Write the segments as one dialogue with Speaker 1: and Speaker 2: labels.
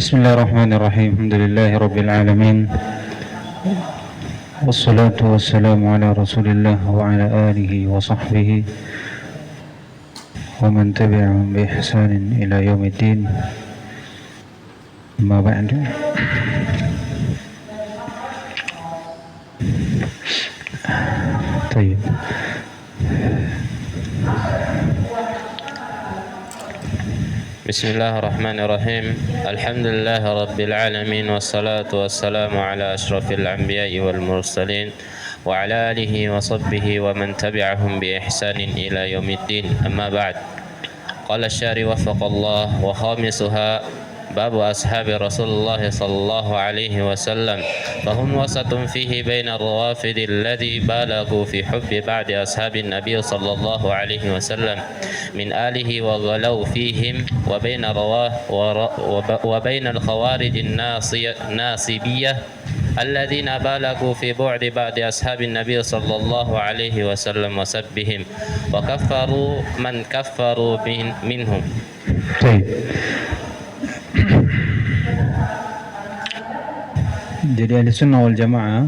Speaker 1: Bismillahirrahmanirrahim. Alhamdulillahirabbil alamin. Wassalatu wassalamu ala Rasulillah wa ala alihi wa sahbihi wa man tabi'ahum bi ihsanin ila yaumiddin. Amma ba'du. Tayyib.
Speaker 2: Bismillahirrahmanirrahim. Alhamdulillah rabbil alamin wassalatu wassalamu ala asyrafil anbiya'i wal mursalin wa ala alihi wa sahbihi wa man tabi'ahum bi ihsanin ila yaumiddin. Amma ba'd. Qala asy-syari waffaqallah wa khamisuha باب أصحاب رسول الله صلى الله عليه وسلم فهم وسط فيه بين الروافد الذي بالغوا في حب بعض أصحاب النبي صلى الله عليه وسلم من آله وغلوا فيهم وبين الخوارج الناصبية الذين بالغوا في بعد بعض أصحاب النبي صلى الله عليه وسلم وسبهم وكفروا من كفروا منهم.
Speaker 1: Jadi ahli sunnah wal jamaah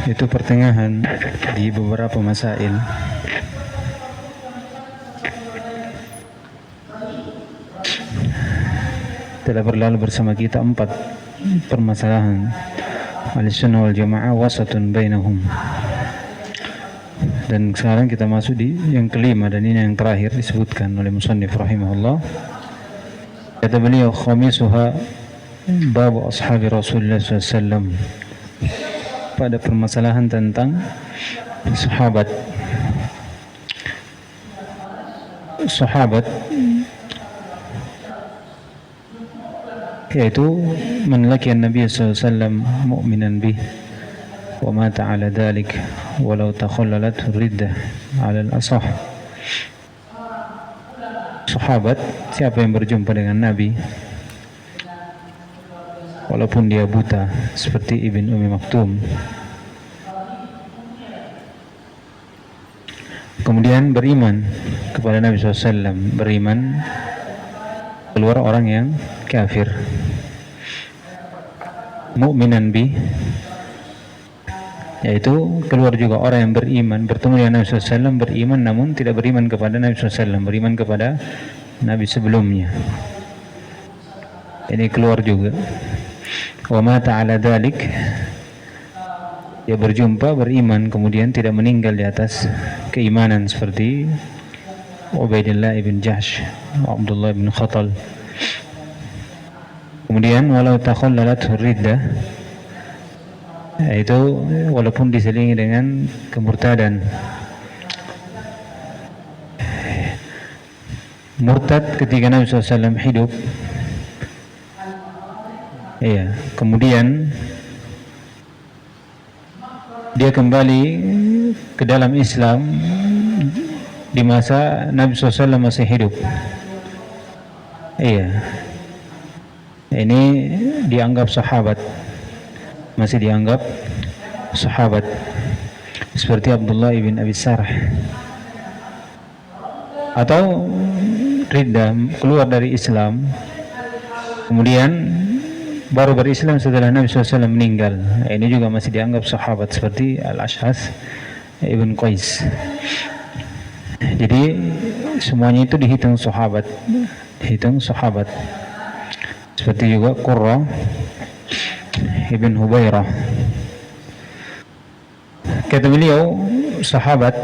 Speaker 1: itu pertengahan di beberapa masail. Telah berlalu bersama kita 4 permasalahan. Ahli sunnah wal jamaah wasatun bainahum. Dan sekarang kita masuk di yang kelima, dan ini yang terakhir disebutkan oleh musannif rahimahullah. Kata beliau, khamisuha bab ashabi Rasulullah SAW, pada permasalahan tentang sahabat. Yaitu man laqiya Nabi SAW mu'minan bih wa mata ala dhalik walau takhallalat riddah ala al-asah. Sahabat, siapa yang berjumpa dengan Nabi walaupun dia buta seperti Ibn Ummi Maktum, kemudian beriman kepada Nabi SAW, beriman keluar orang yang kafir, mu'minan bi, yaitu keluar juga orang yang beriman, bertemu dengan Nabi SAW, beriman namun tidak beriman kepada Nabi SAW, beriman kepada Nabi sebelumnya. Ini keluar juga. Wa mata ala dhalik, dia berjumpa, beriman, kemudian tidak meninggal di atas keimanan seperti Ubaidillah ibn Jahsh, Abdullah ibn Khatal. Kemudian walau takhallalat riddah, yaitu walaupun diselingi dengan kemurtadan. Murtad ketika Nabi SAW hidup, kemudian dia kembali ke dalam Islam di masa Nabi SAW masih hidup. Ini dianggap sahabat, masih dianggap sahabat, seperti Abdullah ibn Abi Sarh. Atau riddah, keluar dari Islam, kemudian baru berislam setelah Nabi SAW meninggal. Ini juga masih dianggap sahabat, seperti Al-Ash'ath ibn Qais. Jadi semuanya itu dihitung sahabat, seperti juga Qurra ibn Hubairah. Kata beliau, sahabat,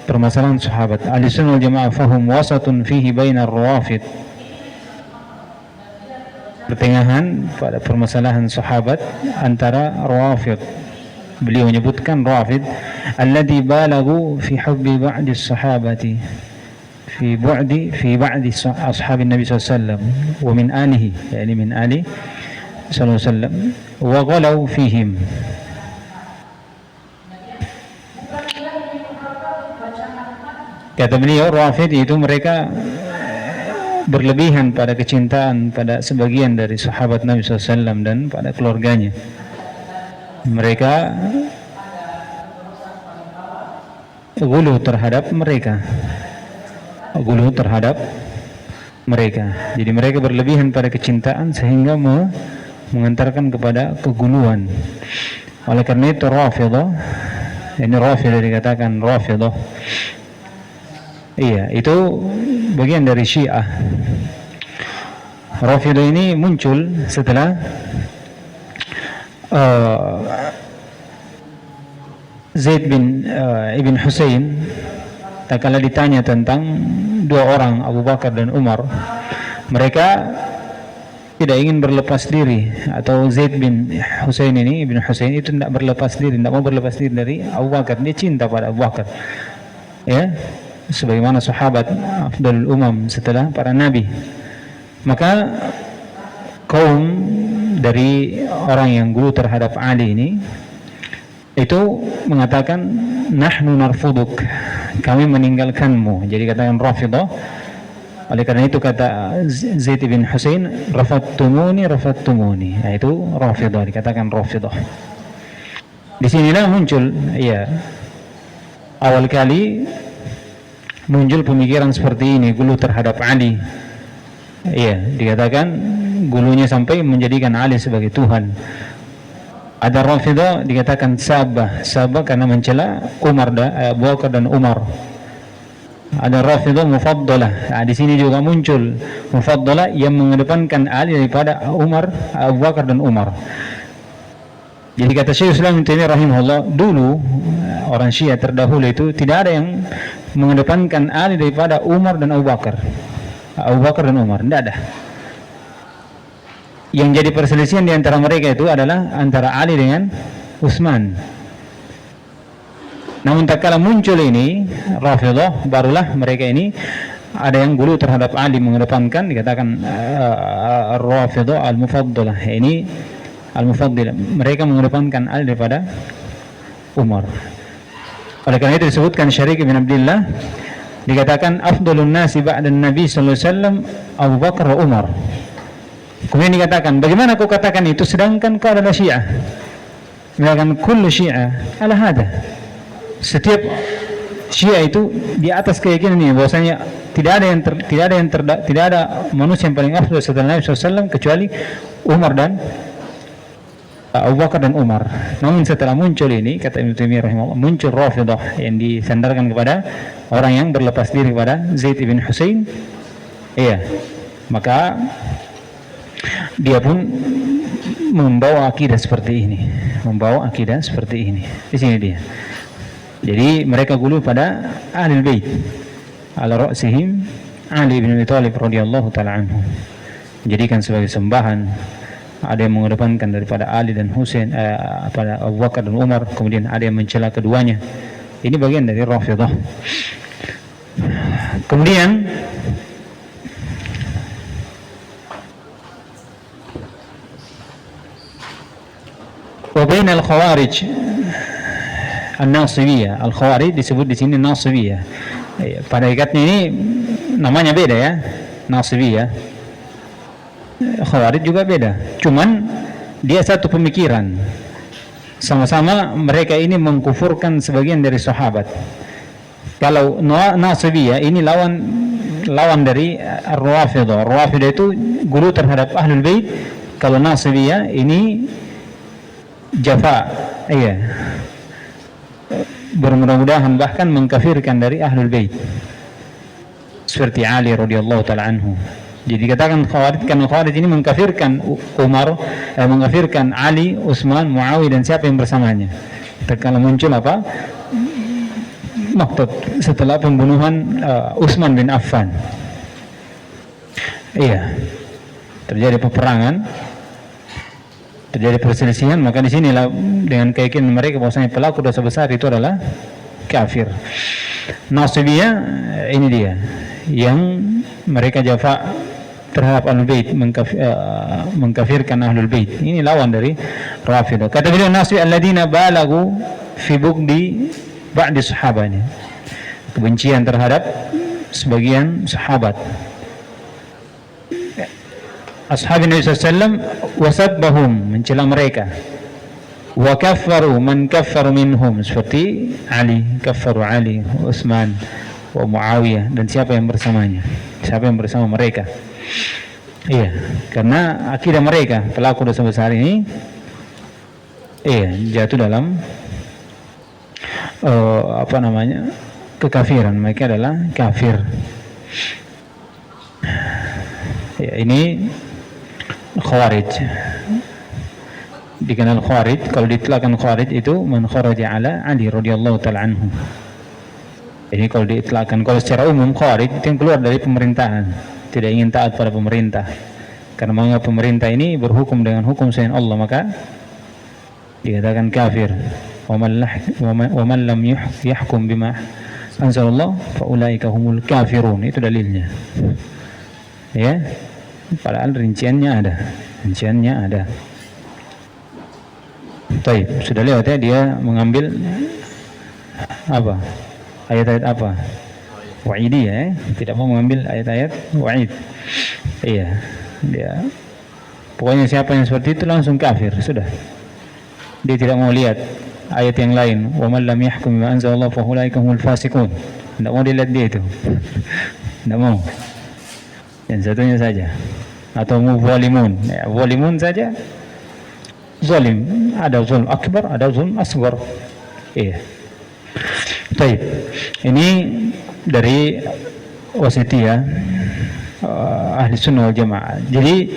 Speaker 1: permasalahan sahabat, ahlussunnah wal jamaah fahum wasatun fihi bainar rawafid, pertengahan pada permasalahan sahabat antara rawafid. Beliau menyebutkan rawafid alladhi balagu fi hubbi ba'di sahabati fi ba'di ashabi Nabi SAW wa min alihi, yani min ali sallallahu alaihi wasallam, wa ghalaw fihim. Kata beliau, Rafid itu mereka berlebihan pada kecintaan pada sebagian dari sahabat Nabi SAW dan pada keluarganya. Mereka gulu terhadap mereka, gulu terhadap mereka. Jadi mereka berlebihan pada kecintaan sehingga mengantarkan kepada keguluhan. Oleh karena itu Rafidah, ini Rafidah dikatakan Rafidah. Iya, itu bagian dari Syiah. Rafidah ini muncul setelah Zaid bin Ibn Husain tak kala ditanya tentang dua orang Abu Bakar dan Umar, mereka tidak ingin berlepas diri, atau Zaid bin Husain ini, Ibn Husain itu tidak berlepas diri, tidak mau berlepas diri dari Abu Bakar. Dia cinta pada Abu Bakar, ya, sebagaimana sahabat afdalul umam setelah para nabi. Maka kaum dari orang yang gulu terhadap Ali ini itu mengatakan nahnu narfuduk, kami meninggalkanmu. Jadi katakan Rafidah. Oleh karena itu kata Zaid bin Husain, rafattumuni. Nah, itu Rafidah, dikatakan Rafidah. Di sinilah muncul, ya, awal kali muncul pemikiran seperti ini, gulu terhadap Ali. Iya, dikatakan gulunya sampai menjadikan Ali sebagai Tuhan. Ada Rafidah dikatakan sabah karena mencela Umar Abu Bakar dan Umar. Ada Rafidah mufaddalah. Nah, di sini juga muncul mufaddalah yang mengedepankan Ali daripada Umar, Abu Bakar dan Umar. Jadi kata Syekh Islam Ibnu Taimiyah rahimahullah, dulu orang Syiah terdahulu itu tidak ada yang mengedepankan Ali daripada Umar dan Abu Bakar. Abu Bakar dan Umar, tidak ada. Yang jadi perselisihan di antara mereka itu adalah antara Ali dengan Utsman. Namun tak kala muncul ini Rafidah, barulah mereka ini ada yang gulu terhadap Ali, mengedepankan, dikatakan Rafidah al-Mufaddalah. Ini al-Mufaddalah, mereka mengedepankan Ali daripada Umar. Oleh karena itu disebutkan Syariki bin Abdullah, dikatakan afdalun nasi ba'dan Nabi sallallahu alaihi wasallam Abu Bakar wa Umar. Kemudian dikatakan, bagaimana kau katakan itu sedangkan kau adalah Syiah? Dikatakan kullu Syiah ala hada. Setiap Syiah itu di atas keyakinan ini bahwasanya tidak ada manusia yang paling afdal setelah Nabi sallallahu alaihi wasallam kecuali Umar dan Abu Bakar dan Umar. Namun setelah muncul ini, kata Ibnu Taimiyah rahimahullah, muncul Rafidah yang disandarkan kepada orang yang berlepas diri kepada Zaid bin Husain. Iya, maka dia pun membawa akidah seperti ini, Di sini dia. Jadi mereka gulu pada Ahlul Bait, ala ra'sihim Ali bin Abi Thalib radhiyallahu taala anhu. Jadikan sebagai sembahan. Ada yang mengedepankan daripada Ali dan Husain pada Abu Bakar dan Umar, kemudian ada yang mencela keduanya. Ini bagian dari Rafidah. Kemudian wa baina al-khawarij an-nasibiyah. Al-khawarij disebut di sini nasibiyah. Pada hakikatnya ini namanya beda, ya, nasibiyah. Khawarij juga beda, cuman dia satu pemikiran. Sama-sama mereka ini mengkufurkan sebagian dari sahabat. Kalau Nasibiyah ini lawan dari Rafidah. Rafidah itu guru terhadap Ahlul Bait. Kalau Nasibiyah ini jafa, iya, bermudah-mudahan bahkan mengkafirkan dari Ahlul Bait, seperti Ali radhiyallahu taala anhu. Jadi katakan Khawarij, kan Khawarij ini mengkafirkan Umar, mengkafirkan Ali, Utsman, Muawiyah dan siapa yang bersamanya. Kalau muncul apa? Maktub setelah pembunuhan Utsman bin Affan. Iya. Terjadi peperangan, terjadi perselisihan, maka di sinilah dengan keyakinan mereka bahwasanya pelaku dosa besar itu adalah kafir. Nasibiyah ini dia yang mereka jafa terhadap Ahlul Bait, mengkafirkan Ahlul Bait. Ini lawan dari Rafidah. Kata beliau, Nasbi alladzina balagu fi bugdi ba'di sahabanya, kebencian terhadap sebagian sahabat ashab Nabi SAW, wasabbahum, mencela mereka, wa kaffaru man kaffaru minhum, seperti Ali, kaffaru Ali, Utsman, wa Muawiyah, dan siapa yang bersamanya, siapa yang bersama mereka. Iya, karena akidah mereka pelaku dosa besar ini jatuh dalam kekafiran. Mereka adalah kafir. Ya, ini Khawarij. Dikenal Khawarij, kalau diitlaqkan Khawarij itu man kharaja ala Ali radhiyallahu taala anhu. Ini kalau diitlaqkan, kalau secara umum Khawarij itu yang keluar dari pemerintahan, tidak ingin taat pada pemerintah. Karena menganggap pemerintah ini berhukum dengan hukum selain Allah, maka dikatakan kafir. Wa man lam yahkum bima anzalallah fa ulaika humul kafirun. Itu dalilnya. Ya. Padahal rinciannya ada. Baik, sudah lewat ya, dia mengambil apa? Ayat-ayat apa? Wa'idi ya, tidak mau mengambil ayat-ayat wa'id. Iya, dia pokoknya siapa yang seperti itu langsung kafir, sudah. Dia tidak mau lihat ayat yang lain. Wa man lam yahkum bima anzalallahu fa ulaika humul fasiqun. Tidak mau dilihat dia itu. Tidak mau. Yang satunya saja. Atau muzalimun. Ya, zalimun saja. Zalim, ada zulm akbar, ada zulm asghar. Iya. Baik. Ini dari wasitiyah ahli sunnah wal jamaah. Jadi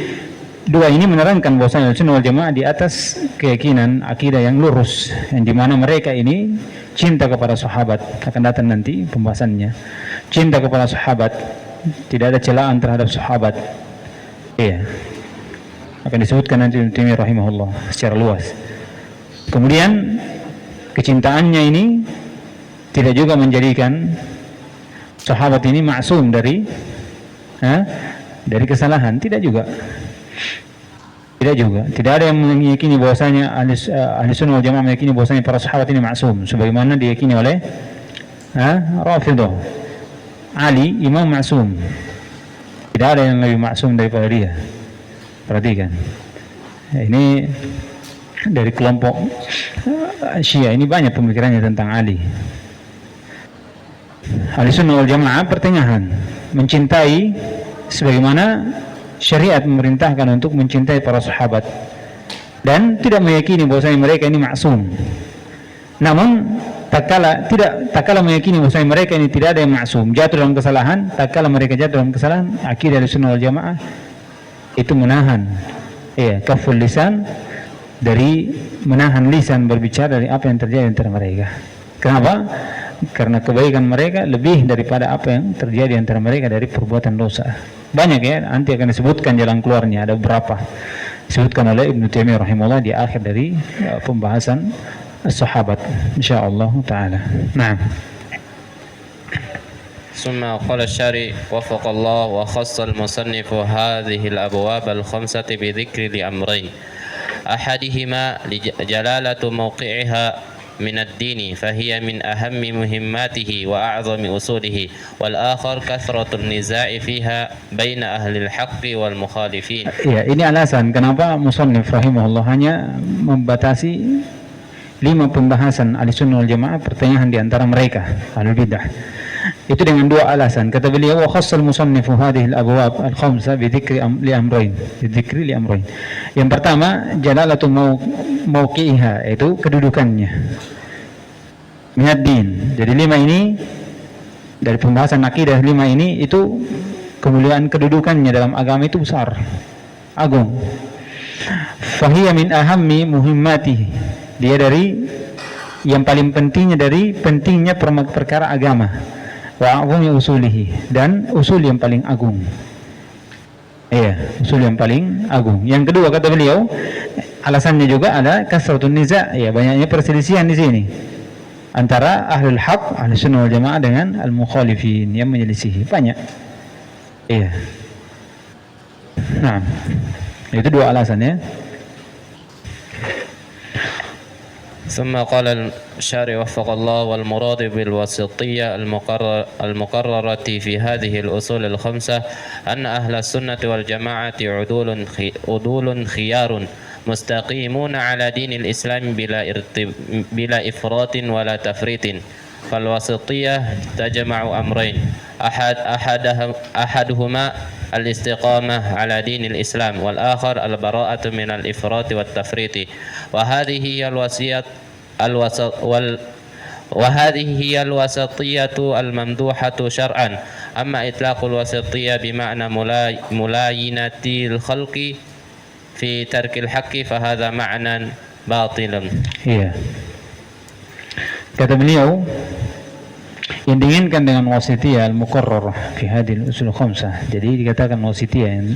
Speaker 1: dua ini menerangkan bahwasanya ahli sunnah wal jamaah di atas keyakinan akidah yang lurus, yang dimana mereka ini cinta kepada sahabat. Akan datang nanti pembahasannya. Cinta kepada sahabat, tidak ada celaan terhadap sahabat. Iya. Akan disebutkan nanti Ibnu Taimiyah rahimahullah secara luas. Kemudian kecintaannya ini tidak juga menjadikan sahabat ini maksum dari kesalahan, tidak juga. Tidak ada yang meyakini bahwasanya ahli sunnah wal jamaah meyakini bahwasanya para sahabat ini maksum sebagaimana diyakini oleh Rafidhah. Ali imam maksum. Tidak ada yang lebih maksum daripada dia. Perhatikan, ini dari kelompok Syiah ini banyak pemikirannya tentang Ali. Ahli sunnah wal jamaah pertengahan, mencintai sebagaimana syariat memerintahkan untuk mencintai para sahabat, dan tidak meyakini bahwasanya mereka ini maksum. Namun tak kala meyakini bahwasanya mereka ini tidak ada yang maksum, jatuh dalam kesalahan, tak kala mereka jatuh dalam kesalahan, akidah ahli sunnah wal jamaah itu menahan kaful lisan, dari menahan lisan berbicara dari apa yang terjadi antara mereka. Kenapa? Karena kebaikan mereka lebih daripada apa yang terjadi antara mereka dari perbuatan dosa. Banyak ya, nanti akan disebutkan jalan keluarnya, ada beberapa disebutkan oleh Ibnu Taimiyah rahimahullah di akhir dari pembahasan sahabat insyaallah taala. Nah,
Speaker 2: ثم قال الشارع وفق الله وخص المصنف هذه الأبواب الخمسة بذكر لأمرين أحدهما جلالة موقعها من الدين فهي من أهم مهماته وأعظم أصوله والآخر كثرة النزاع فيها بين أهل الحق والمخالفين. Ya, ini alasan kenapa musannif rahimahullah hanya membatasi 5 pembahasan ahli-sunnah wal jamaah pertengahan di antara mereka ahlul bidah. Itu dengan 2 alasan. Kata beliau wa khassal musannifu hadhihi al-abwab al-khamsa bi dzikri li amrayn. Yang pertama, jalalatu mauqi'iha, itu kedudukannya. Minad din. Jadi 5 ini dari pembahasan akidah, 5 ini itu kemuliaan kedudukannya dalam agama itu besar, agung. Fahiya min ahammi muhimmatihi. Dia dari yang paling pentingnya dari pentingnya perkara agama. Wa a'zami usulihi, dan usul yang paling agung. Usul yang paling agung. Yang kedua kata beliau, alasannya juga ada kasratun niza', banyaknya perselisihan di sini antara ahlul haq, ahli sunnah wal jamaah dengan al-mukhalifin yang menyelisihi. Banyak. Nah, itu 2 alasan ya. ثم قال الشارع وفق الله والمراد بالوسطية المقررة في هذه الأصول الخمسة أن أهل السنة والجماعة عدول خيار مستقيمون على دين الإسلام بلا إفراط ولا تفريط فالوسطية تجمع أمرين أحدهما الاستقامة على دين الإسلام والآخر البراءة من الإفراط والتفريط وهذه هي الوسطية الممدوحة شرعا. أما إطلاق الوسطية بمعنى ملاينة الخلق في ترك الحق فهذا معنى باطل.
Speaker 1: Iya. Kata beliau, yang diinginkan dengan wasitiyah al-muqarrarah fi hadhihi al-usul khamsah. Jadi dikatakan wasitiyah yang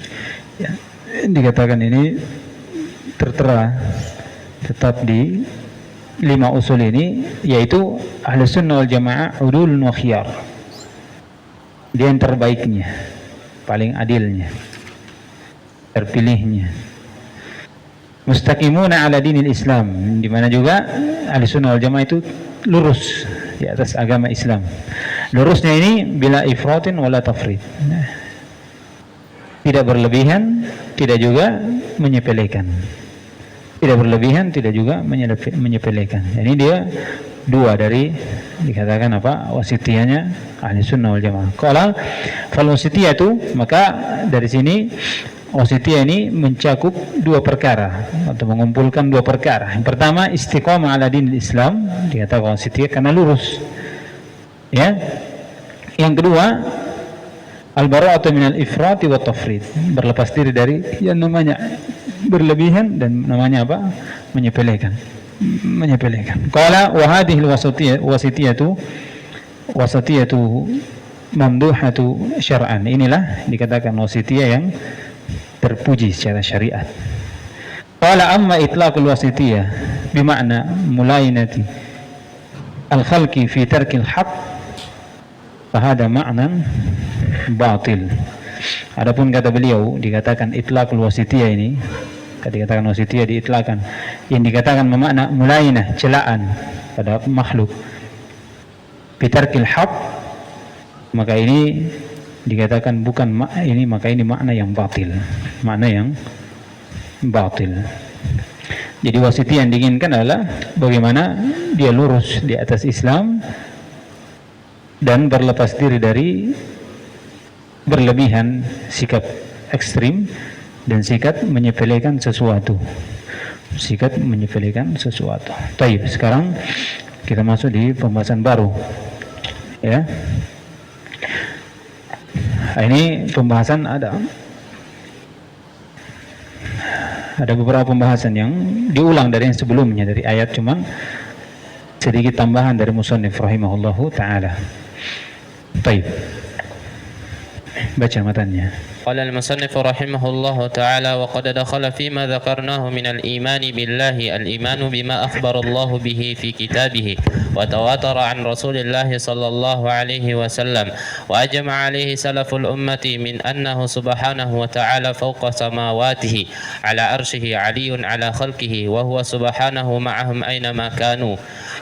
Speaker 1: dikatakan ini tertera tetap di 5 usul ini, yaitu Ahlus Sunnah wal Jamaah udulun wa khiyar. Dia yang terbaiknya, paling adilnya, terpilihnya. Mustaqimuna ala dinil Islam, di mana juga Ahlus Sunnah wal Jamaah itu lurus di atas agama Islam. Lurusnya ini bila ifratin wala tafrid. Tidak berlebihan, tidak juga menyepelekan. Tidak berlebihan, tidak juga menyepelekan. Ini dia dua dari dikatakan apa? Wasitiyahnya Ahli Sunnah wal Jamaah. Qala fal wasitiyah itu, maka dari sini wasitiyah ini mencakup dua perkara atau mengumpulkan dua perkara. Yang pertama istiqamah ala dinil Islam, dikatakan wasitiyah karena lurus. Ya. Yang kedua al-bara'atu minal ifrati wa tafrid, berlepas diri dari yang namanya berlebihan dan namanya apa? Menyepelekan. Qala wa hadhihi al-wasitiyatu mamduhatu syar'an. Inilah dikatakan wasitiyah yang terpuji secara syariat. Qala amma itlaqul wasitiyah bimakna mulainati al-khalqi fi tarkil haqq fahada ma'nan batil. Adapun kata beliau dikatakan itlaqul wasitiyah ini, dikatakan wasitiyah diitlakan, yang dikatakan bermakna mulainah, celaan pada makhluk, bitarkil haq, maka ini dikatakan bukan ini, maka ini makna yang batil, makna yang batil. Jadi wasitiyah yang diinginkan adalah bagaimana dia lurus di atas Islam dan berlepas diri dari berlebihan, sikap ekstrim dan sikap menyepelekan sesuatu. Baik, sekarang kita masuk di pembahasan baru. Ya. Ini pembahasan ada beberapa pembahasan yang diulang dari yang sebelumnya, dari ayat, cuman sedikit tambahan dari musannif rahimahullahu ta'ala. Baik. Baca matanya.
Speaker 2: قال المصنف رحمه الله تعالى وقد دخل فيما ذكرناه من الإيمان بالله الإيمان بما أخبر الله به في كتابه وتواتر عن رسول الله صلى الله عليه وسلم وأجمع عليه سلف الأمة من أنه سبحانه وتعالى فوق سماواته على عرشه علي على خلقه وهو سبحانه معهم أينما كانوا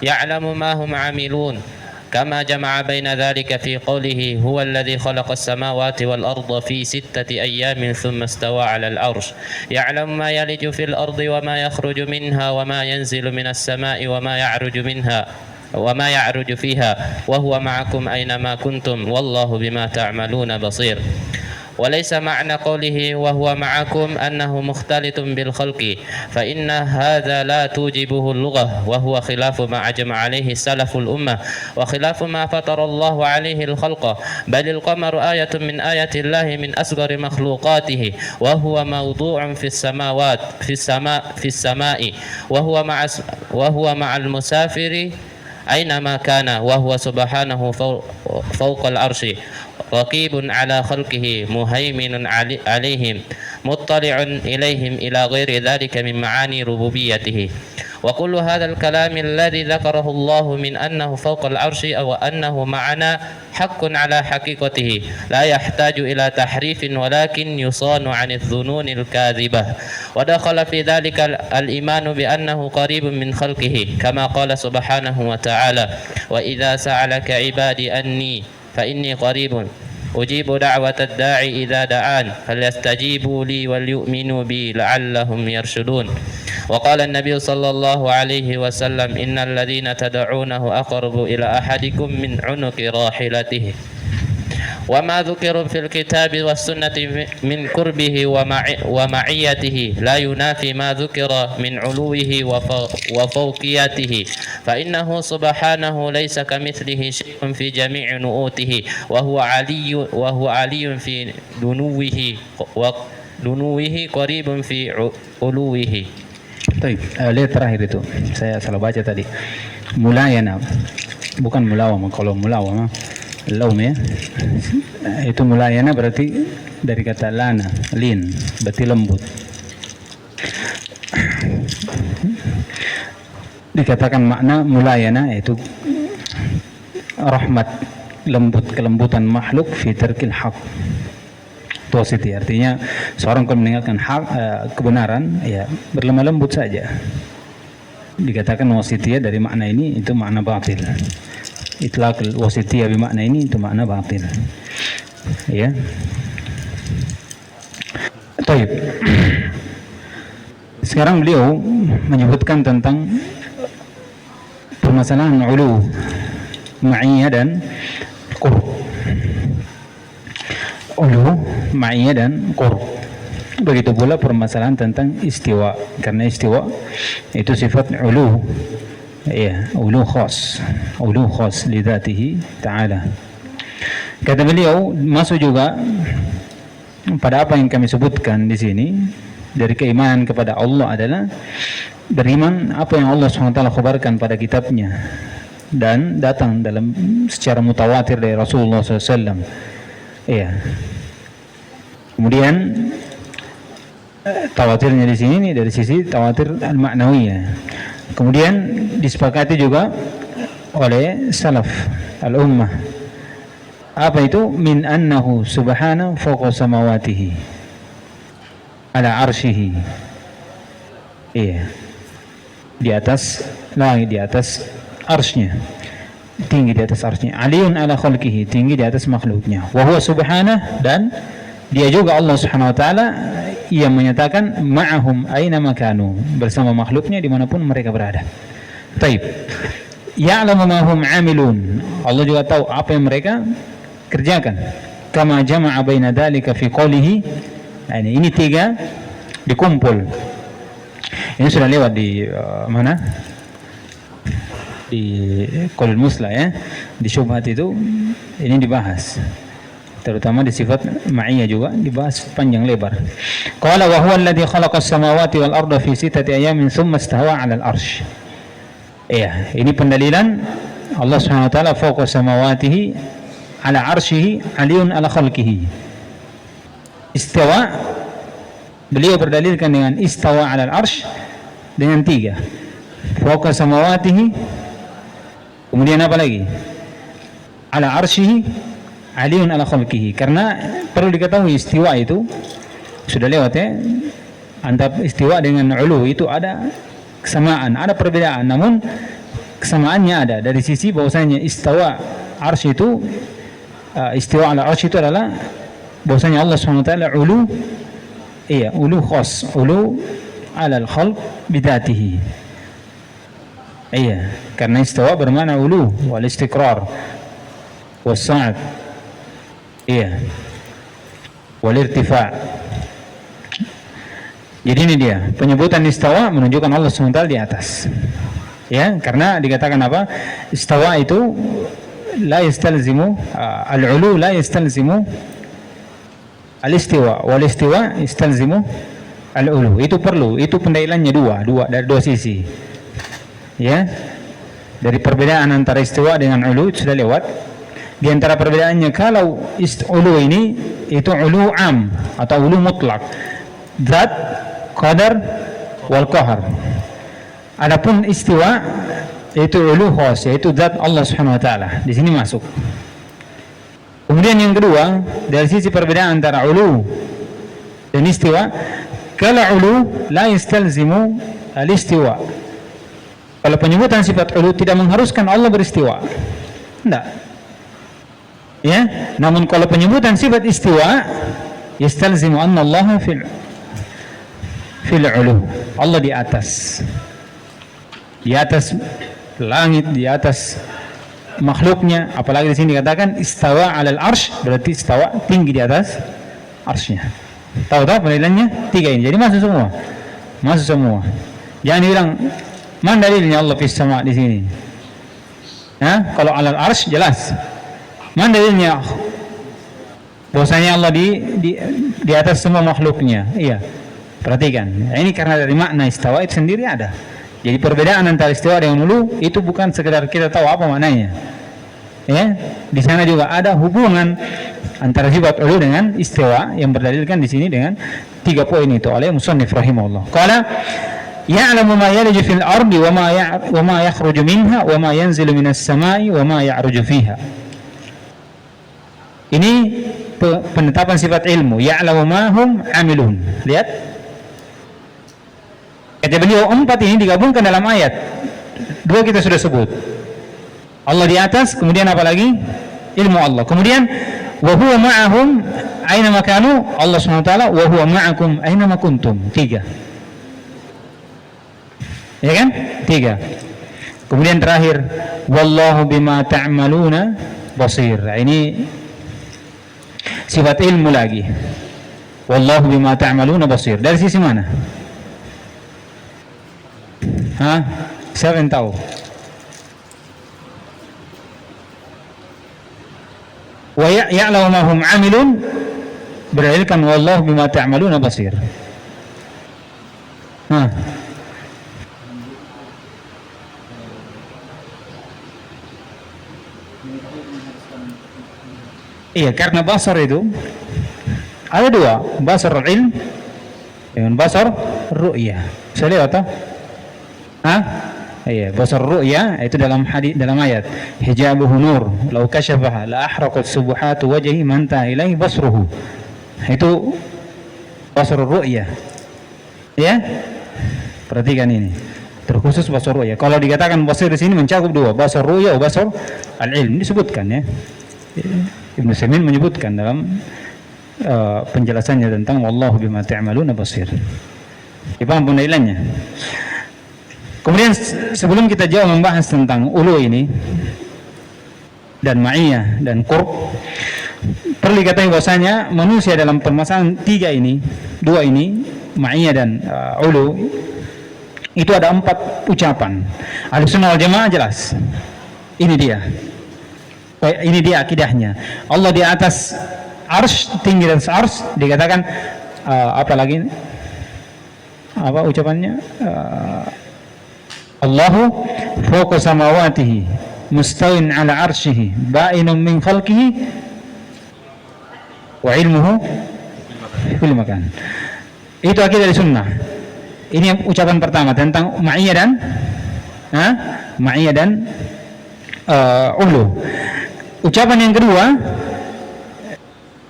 Speaker 2: يعلم ما هم عاملون كما جمع بين ذلك في قوله هو الذي خلق السماوات والأرض في 6 أيام ثم استوى على العرش يعلم ما يلج في الأرض وما يخرج منها وما ينزل من السماء وما يعرج فيها وهو معكم أينما كنتم والله بما تعملون بصير وليس معنى قوله وهو معكم أنه مختلط بالخلق فإن هذا لا توجبه اللغة وهو خلاف ما أجمع عليه سلف الأمة وخلاف ما فطر الله عليه الخلق بل القمر آية من آيات الله من أصغر مخلوقاته وهو موضوع في السماء وهو مع المسافر أينما كان وهو سبحانه فوق العرش رقيب على خلقه مهيمن عليهم مطلع إليهم إلى غير ذلك من معاني ربوبيته وكل هذا الكلام الذي ذكره الله من أنه فوق العرش أو أنه معنا حق على حقيقته لا يحتاج إلى تحريف ولكن يصان عن الظنون الكاذبة ودخل في ذلك الإيمان بأنه قريب من خلقه كما قال سبحانه وتعالى وإذا سألك عبادي أني فإني قريب أجيب دعوة الداعي إذا دعان فليستجيبوا لي وليؤمنوا بي لعلهم يرشدون Wa qala an-nabiy sallallahu alaihi wasallam innal ladzina tad'unahu aqrabu ila ahadikum min 'unuqi rahilatihi. Wa ma dzukira fil kitabi was sunnati min qurbihi wa ma'iyatihi la yunafi ma dzukira min 'uluwihi wa fawqiyatihi fa innahu subhanahu laysa kamitslihi syai'un fi jami'i nu'utihi wa huwa aliyyun fi dunuwihi wa dunuwihi qaribun fi 'uluwihi.
Speaker 1: Baik, lihat terakhir itu saya salah baca tadi. Mulayana bukan mulawama. Kalau mulawama laum ya, itu mulayana berarti dari kata lana, lin, berarti lembut. Dikatakan makna mulayana yaitu rahmat, lembut, kelembutan makhluk fi tarkil haq. Wasiti artinya seorang kalau meninggalkan hak, kebenaran, ya berlemah lembut saja. Dikatakan wasitiyah dari makna ini itu makna batil. Itlaq wasitiyah bermakna ini itu makna batil. Ya. Baik. Sekarang beliau menyebutkan tentang permasalahan ulu, ma'iyah dan qurb. Ulu, ma'iyah dan qurb. Begitu pula permasalahan tentang istiwa, karena istiwa itu sifat ulu. Ya, ulu khas li dzatihi ta'ala. Kata beliau, masuk juga pada apa yang kami sebutkan di sini dari keimanan kepada Allah adalah beriman apa yang Allah SWT khabarkan pada kitabnya dan datang dalam secara mutawatir dari Rasulullah SAW. Iya. Kemudian tawatirnya di sini dari sisi tawatir al-ma'nawiyah. Kemudian disepakati juga oleh salaf al-ummah. Apa itu? Min annahu subhanahu fawqa samawatihi ala arsyihi. Iya. Di atas langit, di atas arsy-Nya. Tinggi di atas arsy-Nya. Aliyun ala khalqihi, tinggi di atas makhluknya. Wa huwa subhanahu, dan dia juga Allah Subhanahu wa taala yang menyatakan ma'ahum aina makanu, bersama makhluknya dimanapun mereka berada. Taib. Ya'lamu ma hum 'amilun. Allah juga tahu apa yang mereka kerjakan. Kama jama'a baina dzalika fi qoulihi. Nah, ini tiga dikumpul. Ini sudah lewat di mana? Di Qaulul Musla ya. Di syubhat itu ini dibahas. Terutama di sifat ma'iyah juga dibahas panjang lebar. Qala wa huwa alladhi khalaqa as-samawati wal arda fi sittati ayamin thumma istawa 'ala al-'arsy. Iya, ini pendalilan Allah Subhanahu wa taala fawqa samawatihi 'ala 'arsyihi 'aliyun 'ala khalqihi. Istawa beliau berdalilkan dengan istawa 'ala al-'arsy dengan tiga. Fawqa samawatihi, kemudian apa lagi? 'Ala 'arsyihi Aliyun ala khalqihi. Karena perlu diketahui istiwa itu sudah lewat ya. Antara istiwa dengan ulu itu ada kesamaan, ada perbedaan, namun kesamaannya ada dari sisi bahwasanya istawa arsy itu istiwa ala arsy itu adalah bahwasanya Allah SWT ulu, iya, ulu khas, ulu ala al-khalq bidatihi. Iya, karena istawa bermakna ulu wal istiqrar was sa'ad. Iya, wal irtifa'. Jadi ini dia penyebutan istawa menunjukkan Allah SWT di atas. Ya, karena dikatakan apa? Istawa itu la yastalzimu al-ulu, la yastalzimu al-istiwa, wal istiwa yastalzimu al-ulu. Itu perlu, itu pendalilannya dari dua sisi. Ya, dari perbedaan antara istiwa dengan ulu sudah lewat. Di antara perbedaannya, kalau ulu ini itu ulu am atau ulu mutlak, zat, qadar, wal qahar. Adapun istiwa itu ulu khas, yaitu zat Allah Subhanahu wa taala. Di sini masuk. Kemudian yang kedua, dari sisi perbedaan antara ulu dan istiwa, kalau ulu la yastalzimu al-istiwa. Kalau penyebutan sifat ulu tidak mengharuskan Allah beristiwa. Tidak. Ya, namun kalau penyebutan sifat istiwa yastalzimu anna Allah fil ulu. Allah di atas. Di atas langit, di atas makhluknya. Apalagi di sini dikatakan istawa 'alal arsy, berarti istawa tinggi di atas arsy-nya. Tahu penilaiannya? 3 ini. Jadi masuk semua. Masuk semua. Jangan dibilang mana dalilnya Allah fis sama di sini. Kalau 'alal arsy jelas. Mana dalilnya bahwasanya Allah di atas semua makhluknya? Iya. Perhatikan. Ini karena dari makna istawa itu sendiri ada. Jadi perbedaan antara istiwa dengan ulu itu bukan sekedar kita tahu apa maknanya. Ya, di sana juga ada hubungan antara sifat ulu dengan istiwa yang berdalilkan di sini dengan 3 poin itu oleh musannif rahimahullah. Qala ya'lamu ma yaliju fil ardi wa ma yakhruju minha wa ma yanzilu minas samai wa ma ya'ruju fiha. Ini penetapan sifat ilmu. Ya'lamu ma hum amilun. Lihat. Kata beliau 4 ini digabungkan dalam ayat. 2 kita sudah sebut. Allah di atas, kemudian apa lagi? Ilmu Allah. Kemudian wa huwa ma'ahum aina makanu, Allah Subhanahu wa taala wa huwa ma'akum aina ma kuntum. 3. Ya kan? 3. Kemudian terakhir wallahu bima ta'maluna basir. Ini sifat ilmu lagi. Wallahu bima ta'maluna basir. Dari sisi mana? Siapa yang tahu? Wa ya'lamu ma hum 'amilun, berdalilkan wallahu bima ta'maluna basir. Iya, karena basar itu ada 2, basar ilm dengan basar ru'yah. Bisa lihat tak? Iya, basar ru'ya itu dalam hadis, dalam ayat hijabuhu nur law kashafaha la ahraqat subuhatu wajhi man ta ilaihi basruhu. Itu basar ru'ya. Ya? Perhatikan ini. Terkhusus basar ru'ya. Kalau dikatakan basir di sini mencakup 2, basar ru'ya atau basar al-ilm, disebutkan ya. Ibnu Samin menyebutkan dalam penjelasannya tentang wallahu bima ta'maluna basir. Dipaham penilaiannya? Kemudian sebelum kita jauh membahas tentang ulu ini dan ma'iyah dan qurb, perlu dikatakan bahwasanya manusia dalam permasalahan 3 ini, 2 ini, ma'iyah dan ulu, itu ada 4 ucapan. Ahlussunnah wal Jamaah jelas. Ini dia akidahnya. Allah di atas arsy, tinggi dan arsy, dikatakan apa lagi? Apa ucapannya? Allahu fawqa samawatihi mustawin ala arsyihi ba'inun min khalqihi wa ilmuhu fi kulli makan. Itu akidah dari sunnah. Ini ucapan pertama tentang ma'iyah dan ulu. Ucapan yang kedua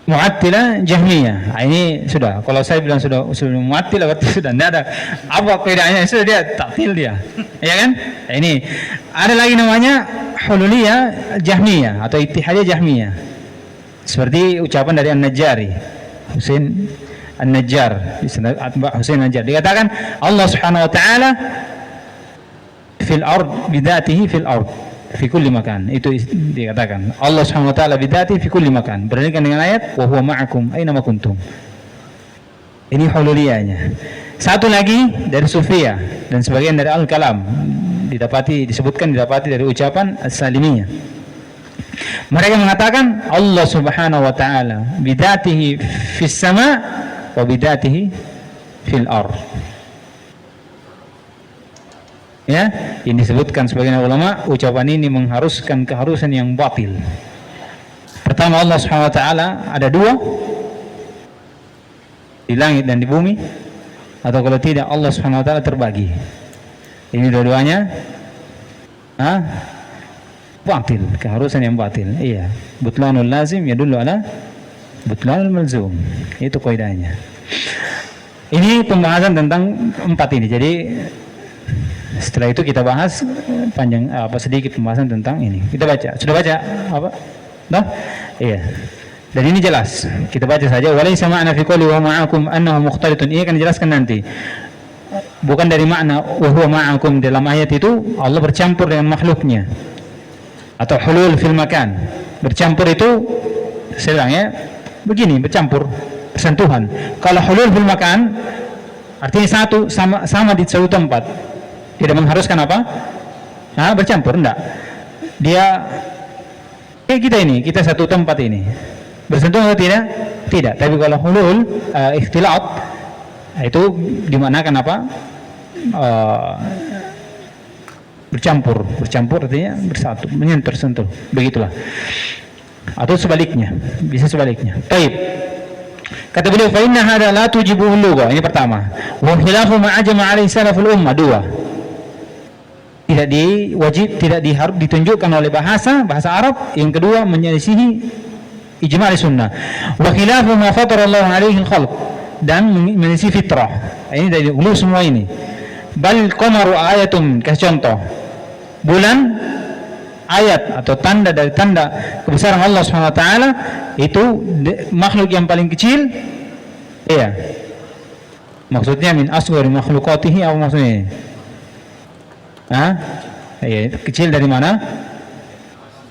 Speaker 1: Mu'attilah Jahmiyah. Ini sudah, kalau saya bilang sudah Mu'attilah berarti sudah tidak ada apa bedanya, sudah dia taktil dia. Ya kan? Ini ada lagi namanya Hululiyah Jahmiyah atau Ittihadiyah Jahmiyah. Seperti ucapan dari An-Najjari, Husain An-Najjar, Husain An-Najjar. Dikatakan Allah Subhanahu wa taala fil ard bidzatihi fil ard fi kulli makan. Itu dikatakan Allah Subhanahu wa taala bidzati fi kulli makan, berdalilkan dengan ayat wa huwa ma'akum aina ma kuntum. Ini hululiyahnya. Satu lagi dari Sufiyah dan sebagian dari Al-Kalam didapati dari ucapan As-Salimiyah. Mereka mengatakan Allah Subhanahu wa taala bidzatihi fis sama wa bidzatihi fil ard. Ya, ini disebutkan sebagian ulama, ucapan ini mengharuskan keharusan yang batil. Pertama, Allah Subhanahu wa taala ada 2 di langit dan di bumi, atau kalau tidak Allah Subhanahu wa taala terbagi. Ini dua-duanya batil, keharusan yang batil. Iya, butlanul lazim yadullu ala butlanul malzum. Itu kaidahnya. Ini pembahasan tentang 4 ini. Jadi setelah itu kita bahas panjang sedikit pembahasan tentang ini. Kita baca. Sudah baca apa? Dah? Iya. Dan ini jelas. Kita baca saja. Walaysa ma'na fi qouli wa ma'akum annahu mukhtalitun. Ini akan dijelaskan nanti. bukan dari makna wa huwa ma'akum. Dalam ayat itu Allah bercampur dengan makhluknya, atau hulul fil makan. Bercampur itu sedangnya begini, bercampur, bersentuhan. Kalau hulul fil makan artinya satu, sama di satu tempat, tidak mengharuskan apa? Bercampur, enggak. Dia kita satu tempat ini bersentuhan atau tidak? Tidak. Tapi kalau hulul ikhtilat itu dimanakan apa? Bercampur artinya bersatu, menyentuh, sentuh, begitulah. Atau sebaliknya, bisa sebaliknya. Baik. Kata beliau, fa inna hada la tujibu lugha. Ini pertama. Wa khilafu ma ajma alaihi salaful ummah. Dua. Tidak diharus ditunjukkan oleh bahasa Arab. Yang kedua, menyelisihi ijma' sunnah. Wa khilafu ma fatara Allah alaihi al-khalq, dan menyelisihi fitrah. Ini dari dulu semua ini. Bal qamaru ayatun, kasih contoh. Bulan ayat atau tanda dari tanda kebesaran Allah Subhanahu wa taala, itu makhluk yang paling kecil. Iya. Maksudnya min asghari makhluqatihi, apa maksudnya? Iya, kecil dari mana?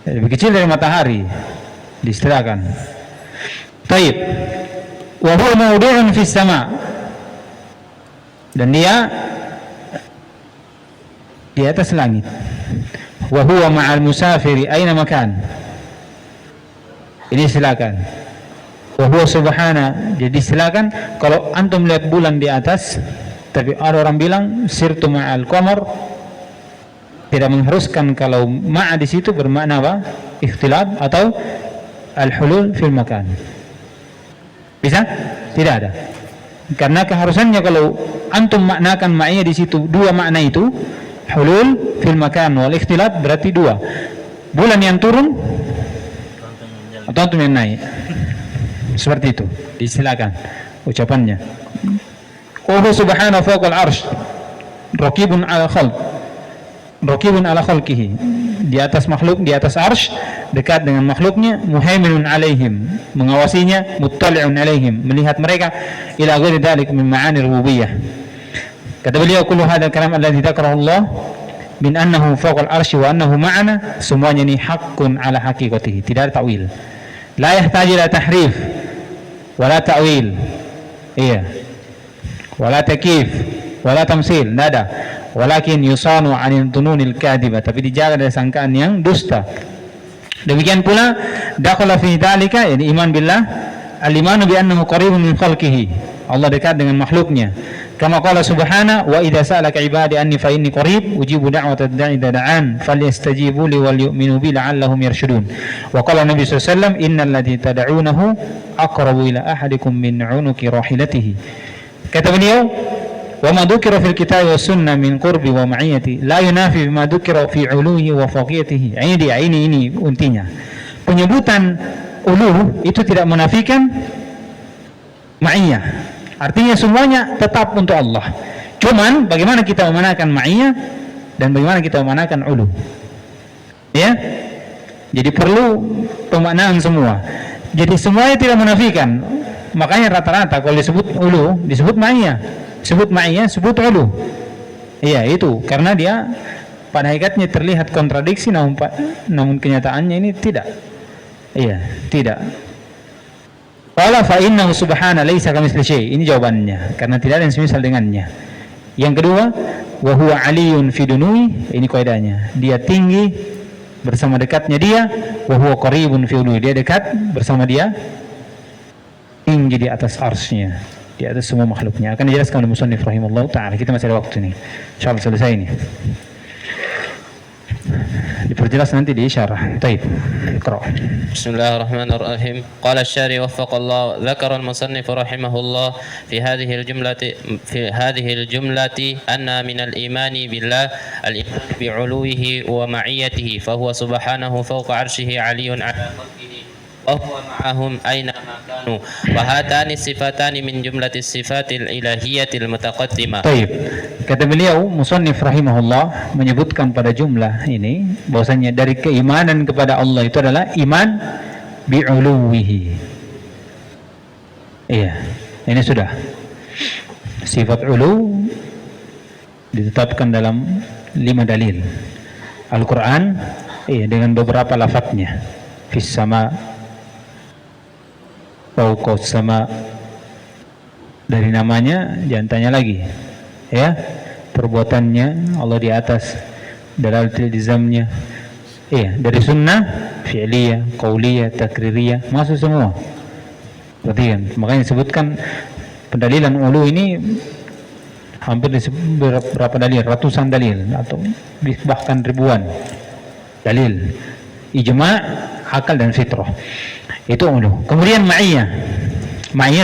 Speaker 1: Lebih kecil dari matahari, diistilahkan. Taib. Wa huwa mawdu'un fis sama'. Dan dia di atas langit. Wa huwa ma'al musafiri aina makan. Ini silakan. Wa huwa subhana. Jadi silakan kalau antum lihat bulan di atas, tapi ada orang bilang sirtu ma'al qamar, tidak mengharuskan kalau ma'a di situ bermakna apa? Ikhtilat atau al-hulul fil makan. Bisa? Tidak ada. Karena keharusannya kalau antum maknakan ma'iyah di situ, dua makna itu, hulul fil makan wal ikhtilat, berarti dua. Bulan yang turun atau antum yang naik. Seperti itu. Disilakan ucapannya. Qul subhanahu fawqal arsy, raqibun ala khalq. Raqibun ala khalqihi, di atas makhluk, di atas arsy, dekat dengan makhluknya. Muhaiminun alaihim, mengawasinya. Muttali'un alaihim, melihat mereka. Ila ghairi dzalik min ma'ani rububiyyah. Kata beliau, kullu hadzal kalam alladzi dzakarahu Allah min annahu fawqal arsy wa annahu ma'ana, semuanya ini haqqun ala haqiqatihi, tidak ada ta'wil. La yahtaju ila tahrif wala ta'wil. Iya. Wala takyif wala tamsil, tidak ada. Walakin yusanu 'anil dununil kadhibah, tapi dijaga dari sangkaan yang dusta. Demikian pula dakhala fi dzalika, yani iman billah, al-imanu bi annahu qaribun min khalqihi, Allah dekat dengan makhluknya. Kama qala subhanahu, wa idza sa'alaka 'ibadi anni fa inni qarib ujibu da'watad da'i idza da'an falyastajibu li wal yu'minu bi la'allahum yarshudun. Wa qala Nabi sallallahu alaihi wasallam, innal ladzi tad'unahu aqrabu ila ahadikum min 'unuqi rahilatihi. Kata beliau, wa ma dzukira fil kitabi was sunnah min qurbi wa ma'iyati la yunafi bima dzukira fi 'uluhi wa fawqiyatihi. Ini intinya. Penyebutan ulu itu tidak menafikan ma'iyah. Artinya semuanya tetap untuk Allah. Cuman bagaimana kita memanakan ma'iyah dan bagaimana kita memanakan ulu. Ya? Jadi perlu pemaknaan semua. Jadi semuanya tidak menafikan. Makanya rata-rata kalau disebut ulu, disebut ma'iyah. Sebut ma'iyah, sebut ulu. Iya, itu karena dia pada hakikatnya terlihat kontradiksi, namun kenyataannya ini tidak. Iya, tidak. Qala fa innahu subhana laisa kamitslihi syai'. Ini jawabannya, karena tidak ada yang semisal dengannya. Yang kedua, wa huwa aliyun fi dunui. Ini kaidahnya. Dia tinggi bersama dekatnya dia, wa huwa qaribun fi ului. Dia dekat bersama dia, tinggi di atas arsy-Nya, di atas semua makhluknya. Akan dijelaskan oleh musannif rahimahullah ta'ala. Kita masih ada waktu nih, insyaallah selesai ini. Diperjelas nanti di isyarah. Baik. Iqra.
Speaker 2: Bismillahirrahmanirrahim. Qala asy-syari waffaqallahu, dzakara al-musannif rahimahullah fi hadhihi al-jumlati anna min al-imani billah al-iman bi 'uluwihi wa ma'iyatihi fa huwa subhanahu fawqa 'arsyihi 'aliyyun 'ala khalqihi wa huwa ma'ahum aina ma kanu wa hatani sifatani min jumlati sifatil ilahiyatil mutaqaddimah.
Speaker 1: Baik. Kata beliau musannif rahimahullah menyebutkan pada jumlah ini bahwasanya dari keimanan kepada Allah itu adalah iman bi'uluwihi. Iya, ini sudah sifat ulu ditetapkan dalam 5 dalil. Al-Quran dengan beberapa lafadznya, fis sama, fawqas sama, dari namanya jangan tanya lagi ya, perbuatannya Allah di atas, dalalatul ilzamnya, dari sunnah fi'liyah, qauliyah, takririyah, masuk semua. Perhatikan, makanya disebutkan pendalilan ulu ini hampir berapa dalil, ratusan dalil atau bahkan ribuan dalil, ijma', akal dan fitrah. Itu ulu. Kemudian ma'iyah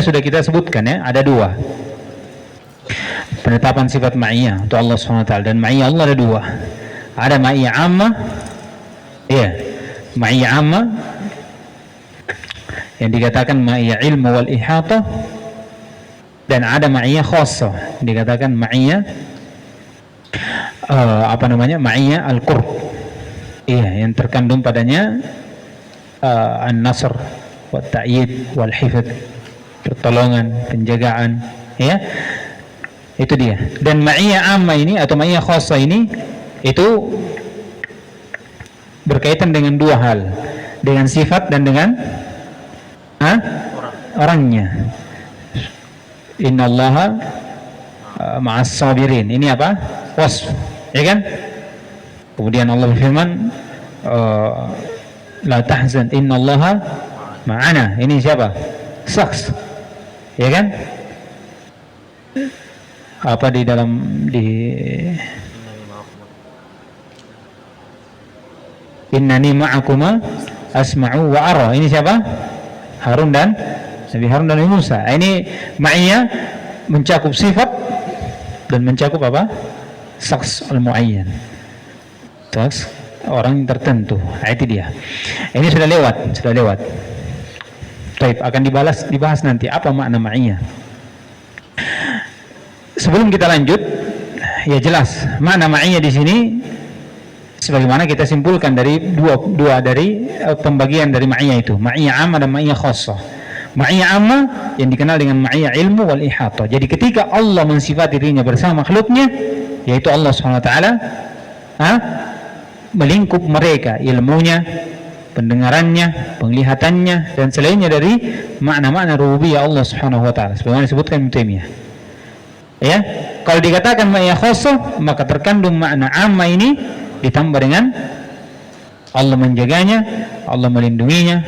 Speaker 1: sudah kita sebutkan ya, ada 2 penetapan sifat ma'iyah untuk Allah SWT, dan ma'iyah Allah ada 2. Ada ma'iyah ammah, ma'iyah ammah yang dikatakan ma'iyah ilmu wal ihata, dan ada ma'iyah khassah dikatakan ma'iyah ma'iyah al-qurb, yang terkandung padanya an-nasr wa ta'yid wal hifdz, pertolongan, penjagaan, itu dia. Dan ma'iyah amma ini atau ma'iyah khassah ini itu berkaitan dengan 2 hal, dengan sifat dan dengan orangnya. Innallaha ma'as sabirin, ini apa? Wasf, ya kan? Kemudian Allah berfirman la tahzan innallaha ma'ana, ini siapa? Saks, ya kan? Apa di dalam innani ma'akuma asma'u wa ara, ini siapa? Harun dan Nabi Harun dan Nabi Musa. Ini ma'iyah mencakup sifat dan mencakup apa? Saks al-mu'ayyan, saks orang tertentu. Itu dia. Ini sudah lewat. Baik, akan dibahas nanti apa makna ma'iyah. Sebelum kita lanjut, ya jelas makna ma'iyah di sini sebagaimana kita simpulkan dari dua dari pembagian dari ma'iyah itu, ma'iyah amma dan ma'iyah khassah. Ma'iyah amma yang dikenal dengan ma'iyah ilmu wal ihata. Jadi ketika Allah mensifati dirinya bersama makhluknya, yaitu Allah SWT, melingkup mereka ilmunya, pendengarannya, penglihatannya, dan selainnya dari makna-makna rububiyah Allah Subhanahu wa taala sebagaimana disebutkan Ibnu Taimiyah. Ya, kalau dikatakan ma'iyah khassah, maka terkandung makna amma ini ditambah dengan Allah menjaganya, Allah melindunginya,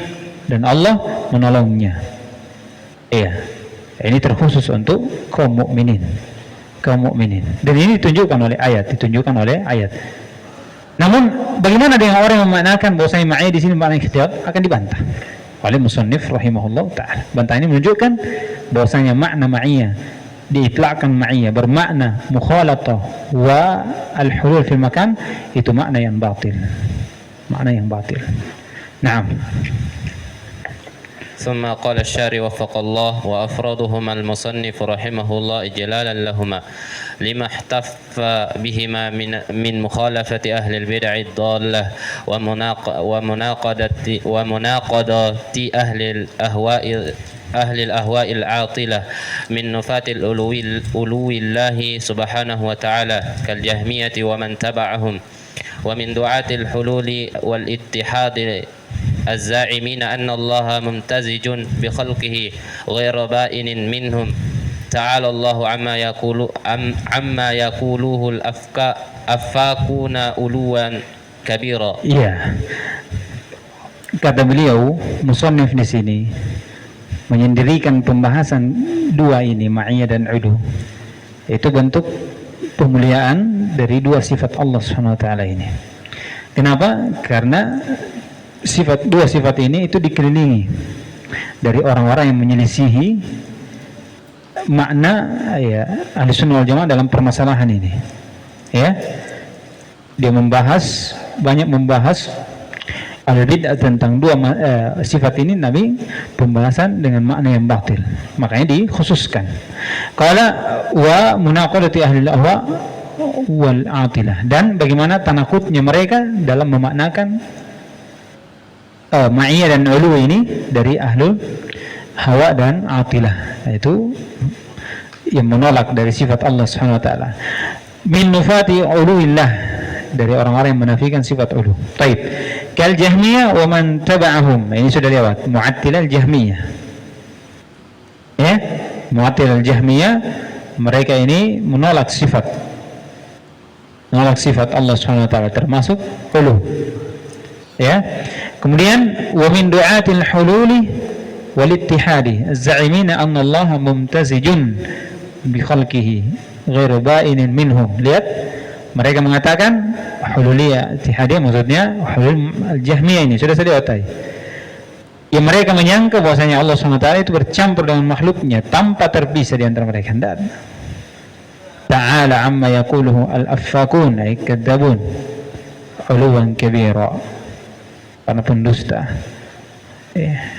Speaker 1: dan Allah menolongnya. Ini terkhusus untuk kaum mukminin. Dan ini ditunjukkan oleh ayat. Namun bagaimana dengan orang yang memmaknakan bahwasanya ma'iyah di sini makna ikhtiyar, akan dibantah oleh musannif rahimahullah taala. Bantah ini menunjukkan bahwasanya makna ma'iyah, diitlaqkan ma'iyah bermakna mukhalatah wa al-hulul fil makan, itu makna yang batil. Naam.
Speaker 2: ثم قال الشاري وفق الله وأفرادهما المصنف رحمه الله إجلالا لهما لما احتف بهما من مخالفة أهل البدع الضالة ومناقضة أهل الأهواء العاطلة من نفاة الألو الله سبحانه وتعالى كالجهمية ومن تبعهم ومن دعاة الحلول والاتحاد الزاعمين أن الله ممتزج بخلقه غير بائن منهم تعالى الله عما يقوله الأفاكون علوا كبيرا.
Speaker 1: Iya. Kata beliau musannif di sini menyendirikan pembahasan 2 ini, ma'iyah dan ulu. Itu bentuk pemuliaan dari 2 sifat Allah Subhanahu wa taala ini. Kenapa? Karena 2 sifat ini itu dikelilingi dari orang-orang yang menyelisihi makna ahli sunnah wal jamaah dalam permasalahan ini. Dia banyak membahas al-bid'ah tentang 2 sifat ini, Nabi pembahasan dengan makna yang batil, makanya dikhususkan. Qala wa munaqadati ahli al-ahwa wal atilah, dan bagaimana tanakutnya mereka dalam memaknakan ma'iyah dan ulu ini dari ahlul hawa dan atilah, yaitu yang menolak dari sifat Allah Subhanahu wa taala. min nufati uluillah, dari orang-orang yang menafikan sifat ulu. Taib. Kal Jahmiyah wa man taba'ahum. Ini sudah lewat. Mu'attilah Jahmiyah. Ya, Mu'attilah Jahmiyah, mereka ini menolak sifat Allah Subhanahu wa taala, termasuk ulu. Ya. Kemudian wa min du'atil hululi wal ittihadi az-za'imina anna Allah mumtazijun bi khalqihi ghairu ba'inin minhum. Lihat, mereka mengatakan hululiyah ittihadiyah, maksudnya hulul al-Jahmiyah ini sudah saya otai. Ya, mereka menyangka bahwasanya Allah Subhanahu wa taala itu bercampur dengan makhluknya tanpa terpisah di antara mereka. Tidak. Ta'ala amma yaquluhu al-affakun ay kadzabun uluwan kabira, para pendusta.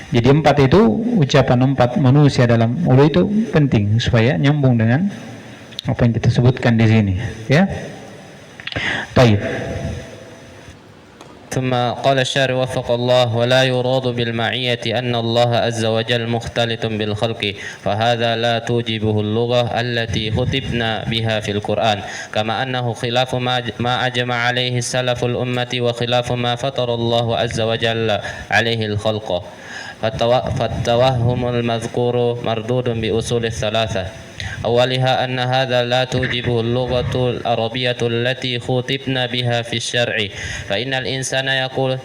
Speaker 1: Jadi 4 itu, ucapan 4 manusia dalam ulu itu penting supaya nyambung dengan apa yang kita sebutkan di sini, ya. Baik.
Speaker 2: ثم قال الشارع وفق الله ولا يراد بالمعية أن الله عز وجل مختلط بالخلق فهذا لا توجبه اللغة التي خطبنا بها في القرآن كما أنه خلاف ما أجمع عليه السلف الأمة وخلاف ما فطر الله عز وجل عليه الخلق فالتوهم المذكور مردود بأصول الثلاثة أولها أن هذا لا توجبه اللغة العربية التي خطبنا بها في الشرع فإن الإنسان يقول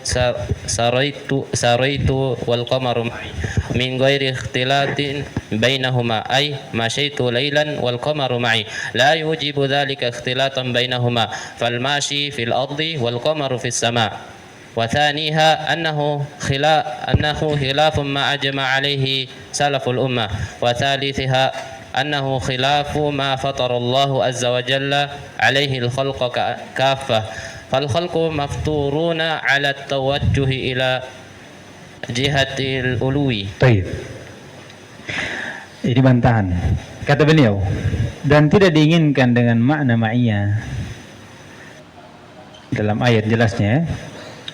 Speaker 2: سريت والقمر معي من غير اختلاط بينهما أي مشيت ليلا والقمر معي لا يوجب ذلك اختلاطا بينهما فالماشي في الأرض والقمر في السماء وثانيها أنه خلاف ما أجمع عليه سلف الأمة وثالثها أنه خلاف ما فطر الله عز وجل عليه الخلق كافة فالخلق مفطورون على التوجه إلى جهة الألو.
Speaker 1: Baik. Ini bantahan. Kata beliau, dan tidak diinginkan dengan makna ma'iyah. Dalam ayat jelasnya,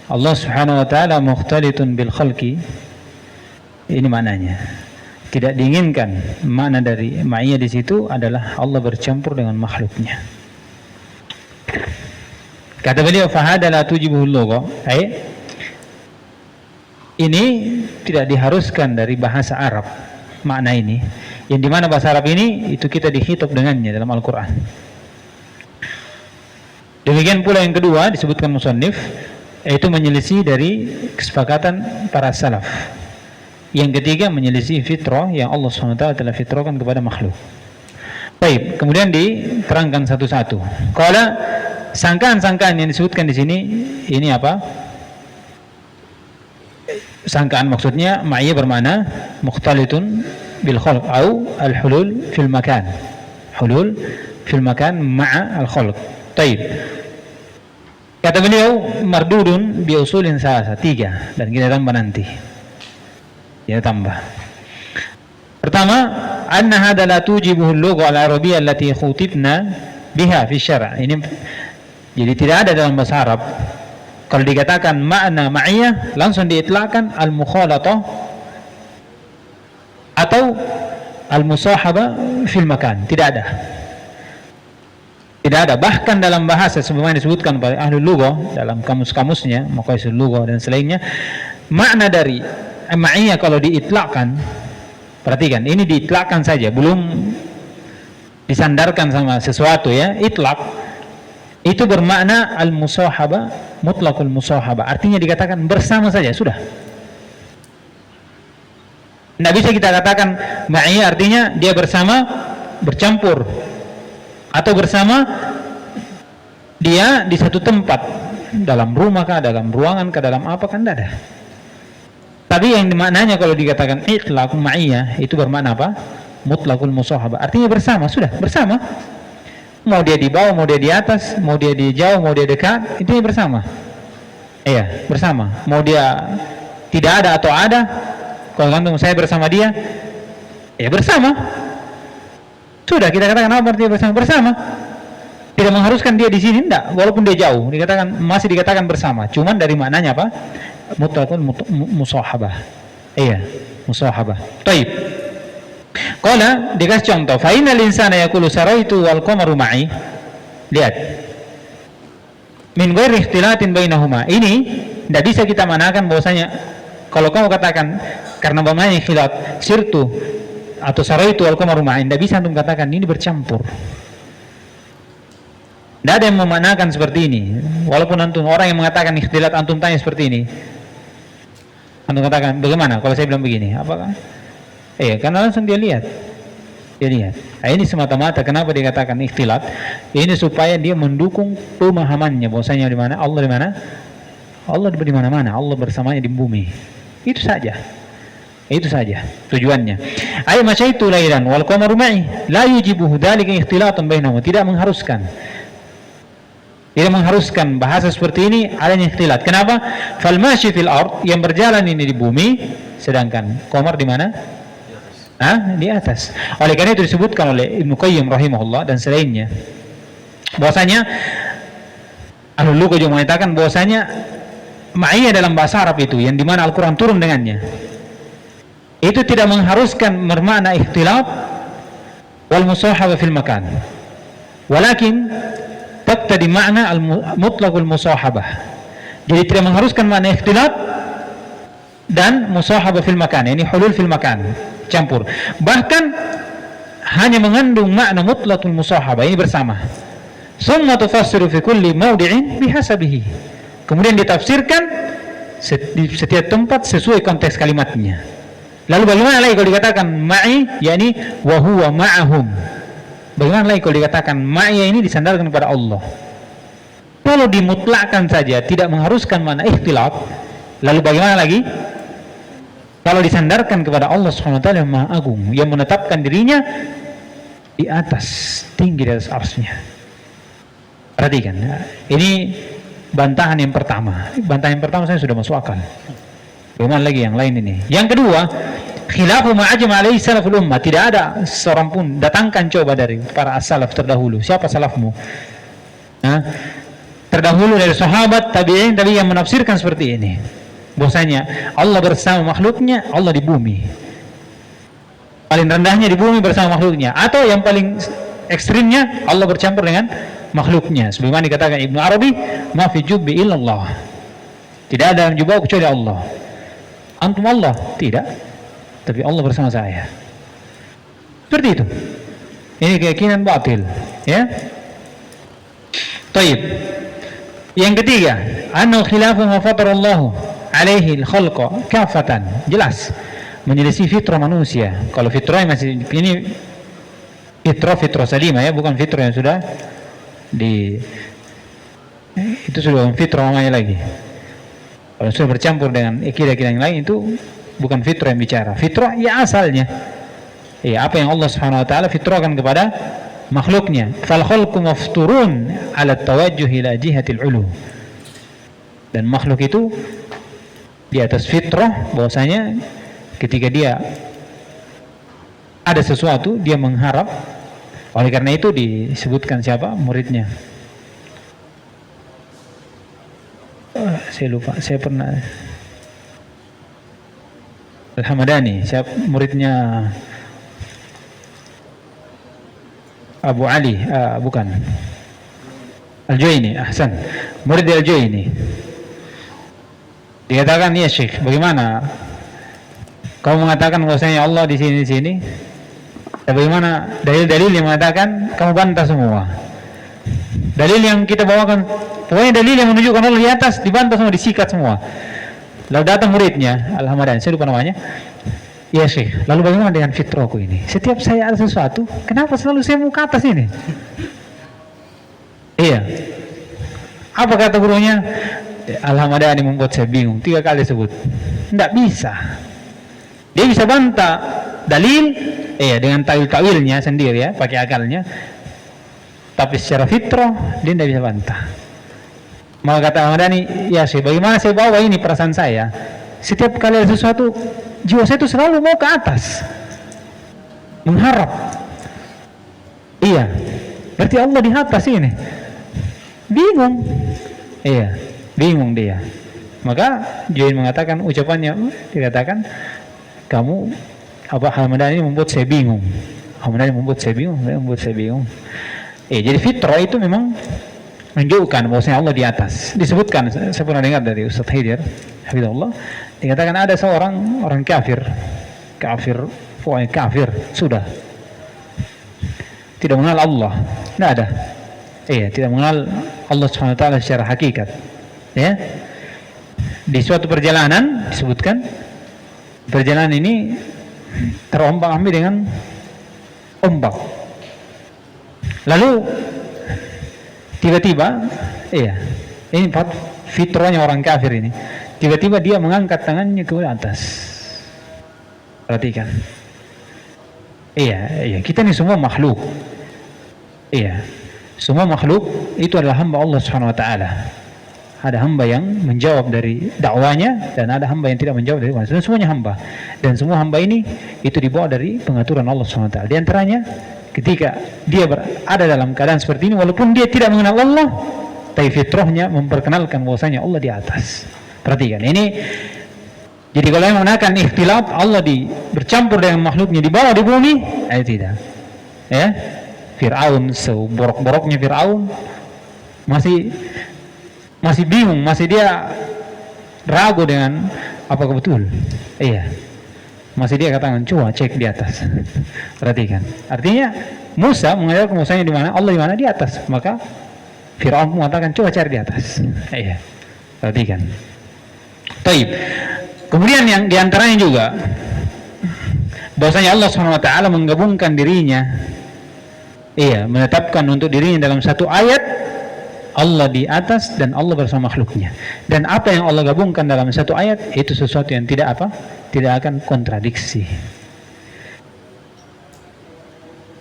Speaker 1: Allah Subhanahu wa taala mukhtalitun bil khalqi. Ini maknanya. Tidak diinginkan, makna dari ma'iyah di situ adalah Allah bercampur dengan makhluknya. Kata beliau, fahada la tujibuhul lugha. Ini tidak diharuskan dari bahasa Arab, makna ini. Yang dimana bahasa Arab ini itu kita dihitab dengannya dalam Al-Quran. Demikian pula yang kedua disebutkan musannif, yaitu menyelisih dari kesepakatan para salaf. Yang ketiga menyelisih fitrah yang Allah SWT telah fitrahkan kepada makhluk. Baik, kemudian diterangkan satu-satu. Kalau sangkaan-sangkaan yang disebutkan di sini, ini apa? Sangkaan maksudnya ma'iyah bermakna mukhtalitun bil khalq atau al-hulul fil makan. Hulul fil makan ma'a al-khalq. Baik. Kata beliau mardudun bi usulin salasa, 3, dan kita tambah nanti. Ya, tambah. Pertama, anna hadza la tujibuhu al-lugha al-arabiyyah allati khutibna biha fi syara'. Ini jadi tidak ada dalam bahasa Arab kalau dikatakan makna ma'iyah langsung diitlaqkan al-mukhalatah atau al-musahabah fil makan. Tidak ada. Tidak ada. Bahkan dalam bahasa sebagaimana disebutkan oleh ahli lugha dalam kamus-kamusnya, maqayisul lugha dan selainnya, makna dari ma'iyah kalau diitlaqkan, perhatikan, ini diitlaqkan saja, belum disandarkan sama sesuatu, ya, itlaq itu bermakna al-musahabah, mutlaqul musahabah, artinya dikatakan bersama saja, sudah. Tidak bisa kita katakan ma'iyah artinya dia bersama, bercampur, atau bersama dia di satu tempat, dalam rumah kah, dalam ruangan kah, dalam apa kan, tidak ada. Tapi yang dimaknanya kalau dikatakan itlaq ma'iyah itu bermakna apa? Mutlaqul musahabah. Artinya bersama, sudah, bersama. Mau dia di bawah, mau dia di atas, mau dia di jauh, mau dia dekat, itu bersama. Iya, bersama. Mau dia tidak ada atau ada, kalau gantung saya bersama dia, ya bersama. Sudah, kita katakan apa artinya bersama? Bersama. Tidak mengharuskan dia di sini, enggak, walaupun dia jauh, dikatakan masih dikatakan bersama. Cuman dari maknanya apa? Mutlaqul musahabah. Iya, musahabah. Baik. Qala dikasih contoh, fa innal insana yaqulu saraitu wal qamaru ma'i. Lihat. Min ghairi ikhtilatin bainahuma. Ini tidak bisa kita manakan bahwasanya kalau kamu katakan karena bapaknya khilat sirtu atau saraitu al-qamaru ma'in, tidak bisa antum katakan ini bercampur. Tidak ada yang memanakan seperti ini. Walaupun antum orang yang mengatakan ikhtilat, antum tanya seperti ini, antum katakan bagaimana kalau saya bilang begini, apakah karena langsung dia lihat. Nah, ini semata-mata kenapa dikatakan ikhtilat? Ini supaya dia mendukung pemahamannya bahwasanya di mana Allah, di mana Allah, di mana-mana Allah bersamanya di bumi. Itu saja tujuannya. Ay masyaitu lailan wal qamaru ma'i la yujibuhu dzalika ikhtilatun bainahum. Tidak mengharuskan bahasa seperti ini adanya ikhtilat. Kenapa? Fal masyi fil ard, yang berjalan ini di bumi, sedangkan qamar di mana? Di atas. Oleh karena itu disebutkan oleh Ibnu Qayyim rahimahullah dan selainnya bahwasanya Ahlul Lughah juga mengatakan bahwasanya ma'iyah dalam bahasa Arab itu yang dimana Al-Quran turun dengannya itu tidak mengharuskan bermakna ikhtilaf wal musahabah fil makan, walakin taqtadi makna al-mutlaqul musahabah. Jadi tidak mengharuskan makna ikhtilaf dan musahabah fil makan, ini hulul fil makan, campur. Bahkan hanya mengandung makna mutlaqul musahabah, ini bersama. Summa tufassiru fi kulli mawdi'in bihasabihi. Kemudian ditafsirkan di setiap tempat sesuai konteks kalimatnya. Lalu bagaimana lagi kalau dikatakan ma'i, yakni wa huwa ma'ahum? Bagaimana lagi kalau dikatakan ma'i ini disandarkan kepada Allah? Kalau dimutlakkan saja tidak mengharuskan makna ikhtilaf, lalu bagaimana lagi kalau disandarkan kepada Allah Subhanahu wa taala yang Maha Agung, yang menetapkan dirinya di atas, tinggi di atas arsy-Nya. Perhatikan, ini bantahan yang pertama. Bantahan yang pertama saya sudah masuk akal. Bagaimana lagi yang lain ini? Yang kedua, khilafu ma'ajma alaihi salaful ummah. Tidak ada seorang pun, datangkan coba dari para as-salaf terdahulu. Siapa salafmu? Terdahulu dari sahabat, tabi'in, tapi yang menafsirkan seperti ini. Bahwasanya Allah bersama makhluknya, Allah di bumi. Paling rendahnya di bumi bersama makhluknya. Atau yang paling ekstrimnya, Allah bercampur dengan makhluknya. Sebagaimana dikatakan Ibnu Arabi, ma fi jubbi illallah. Tidak ada yang jubah kecuali Allah. Antum Allah? Tidak. Tapi Allah bersama saya. Seperti itu. Ini keyakinan batil. Ya. Taib. Yang ketiga, anna khilafu ma fatarallahu alaihi al-khalqa kafatan. Jelas. Menyelisih fitrah manusia. Kalau fitrah masih ini fitrah salimah ya, bukan fitrah yang sudah itu sudah fitrah namanya lagi. Kalau sudah bercampur dengan akidah-akidah yang lain itu bukan fitrah yang bicara. Fitrah ya asalnya. Apa yang Allah Subhanahu wa taala fitrahkan kepada makhluknya. Fal khalqu mafturun ala tawajjuh ila jihatil ulu. Dan makhluk itu di atas fitrah bahwasanya ketika dia ada sesuatu dia mengharap. Oleh karena itu disebutkan siapa muridnya? Saya lupa, saya pernah Al-Hamadani, siapa muridnya Abu Ali, bukan Al-Juwaini, ahsan, murid Al-Juwaini. Dikatakan, ya Syekh, bagaimana kau mengatakan bahwasanya Allah di sini? Bagaimana dalil-dalil yang mengatakan kamu bantah semua? Dalil yang kita bawakan, pokoknya dalil yang menunjukkan Allah di atas dibantah semua, disikat semua. Lalu datang muridnya Al-Hamadani, saya lupa namanya. Ya Syekh, lalu bagaimana dengan fitrahku ini? Setiap saya ada sesuatu, kenapa selalu saya mau ke atas ini? Iya. Apa kata gurunya? Al-Hamadani membuat saya bingung, 3 kali sebut. Tidak bisa. Dia bisa bantah dalil dengan ta'wil-ta'wilnya sendiri ya, pakai akalnya. Tapi secara fitrah dia tidak bisa bantah. Maka kata Al-Hamadani, ya Syekh, bagaimana saya bawa ini perasaan saya? Setiap kali ada sesuatu, jiwa saya itu selalu mau ke atas, mengharap. Iya, berarti Allah di atas ini. Bingung. Iya, bingung dia. Maka Juwain mengatakan, ucapannya dikatakan, Al-Hamadani membuat saya bingung. Al-Hamadani membuat saya bingung. Jadi fitrah itu memang menunjukkan bahwasanya Allah di atas. Disebutkan, saya pernah dengar dari Ustaz Haidir, hafizahullah, dikatakan ada seorang orang kafir, pokoknya kafir, sudah tidak mengenal Allah, tidak ada. Tidak mengenal Allah Subhanahu wa taala secara hakikat. Ya. Di suatu perjalanan disebutkan, perjalanan ini terombang-ambing dengan ombak. Lalu tiba-tiba, ini fitrahnya orang kafir ini. Tiba-tiba dia mengangkat tangannya ke atas. Perhatikan. Kita ini semua makhluk. Semua makhluk itu adalah hamba Allah Subhanahu wa taala. Ada hamba yang menjawab dari dakwanya dan ada hamba yang tidak menjawab dari dakwanya. Dan semuanya hamba. Dan semua hamba ini itu dibawa dari pengaturan Allah Subhanahu wa taala. Di antaranya ketika dia berada dalam keadaan seperti ini, walaupun dia tidak mengenal Allah, tapi fitrahnya memperkenalkan bahwasanya Allah di atas. Perhatikan, ini jadi kalau yang menggunakan ikhtilat Allah bercampur dengan makhluknya di bawah di bumi, tidak. Fir'aun, seborok-boroknya Fir'aun masih bingung, masih dia ragu dengan apakah betul. Masih dia katakan, coba cek di atas. Perhatikan. Artinya Musa mengajarkan Musanya di mana? Allah di mana? Di atas. Maka Fir'aun mengatakan, coba cari di atas. Perhatikan. Taib. Kemudian yang diantaranya juga bahwasanya Allah SWT menggabungkan dirinya, menetapkan untuk dirinya dalam satu ayat Allah di atas dan Allah bersama makhluknya. Dan apa yang Allah gabungkan dalam satu ayat itu sesuatu yang tidak akan kontradiksi.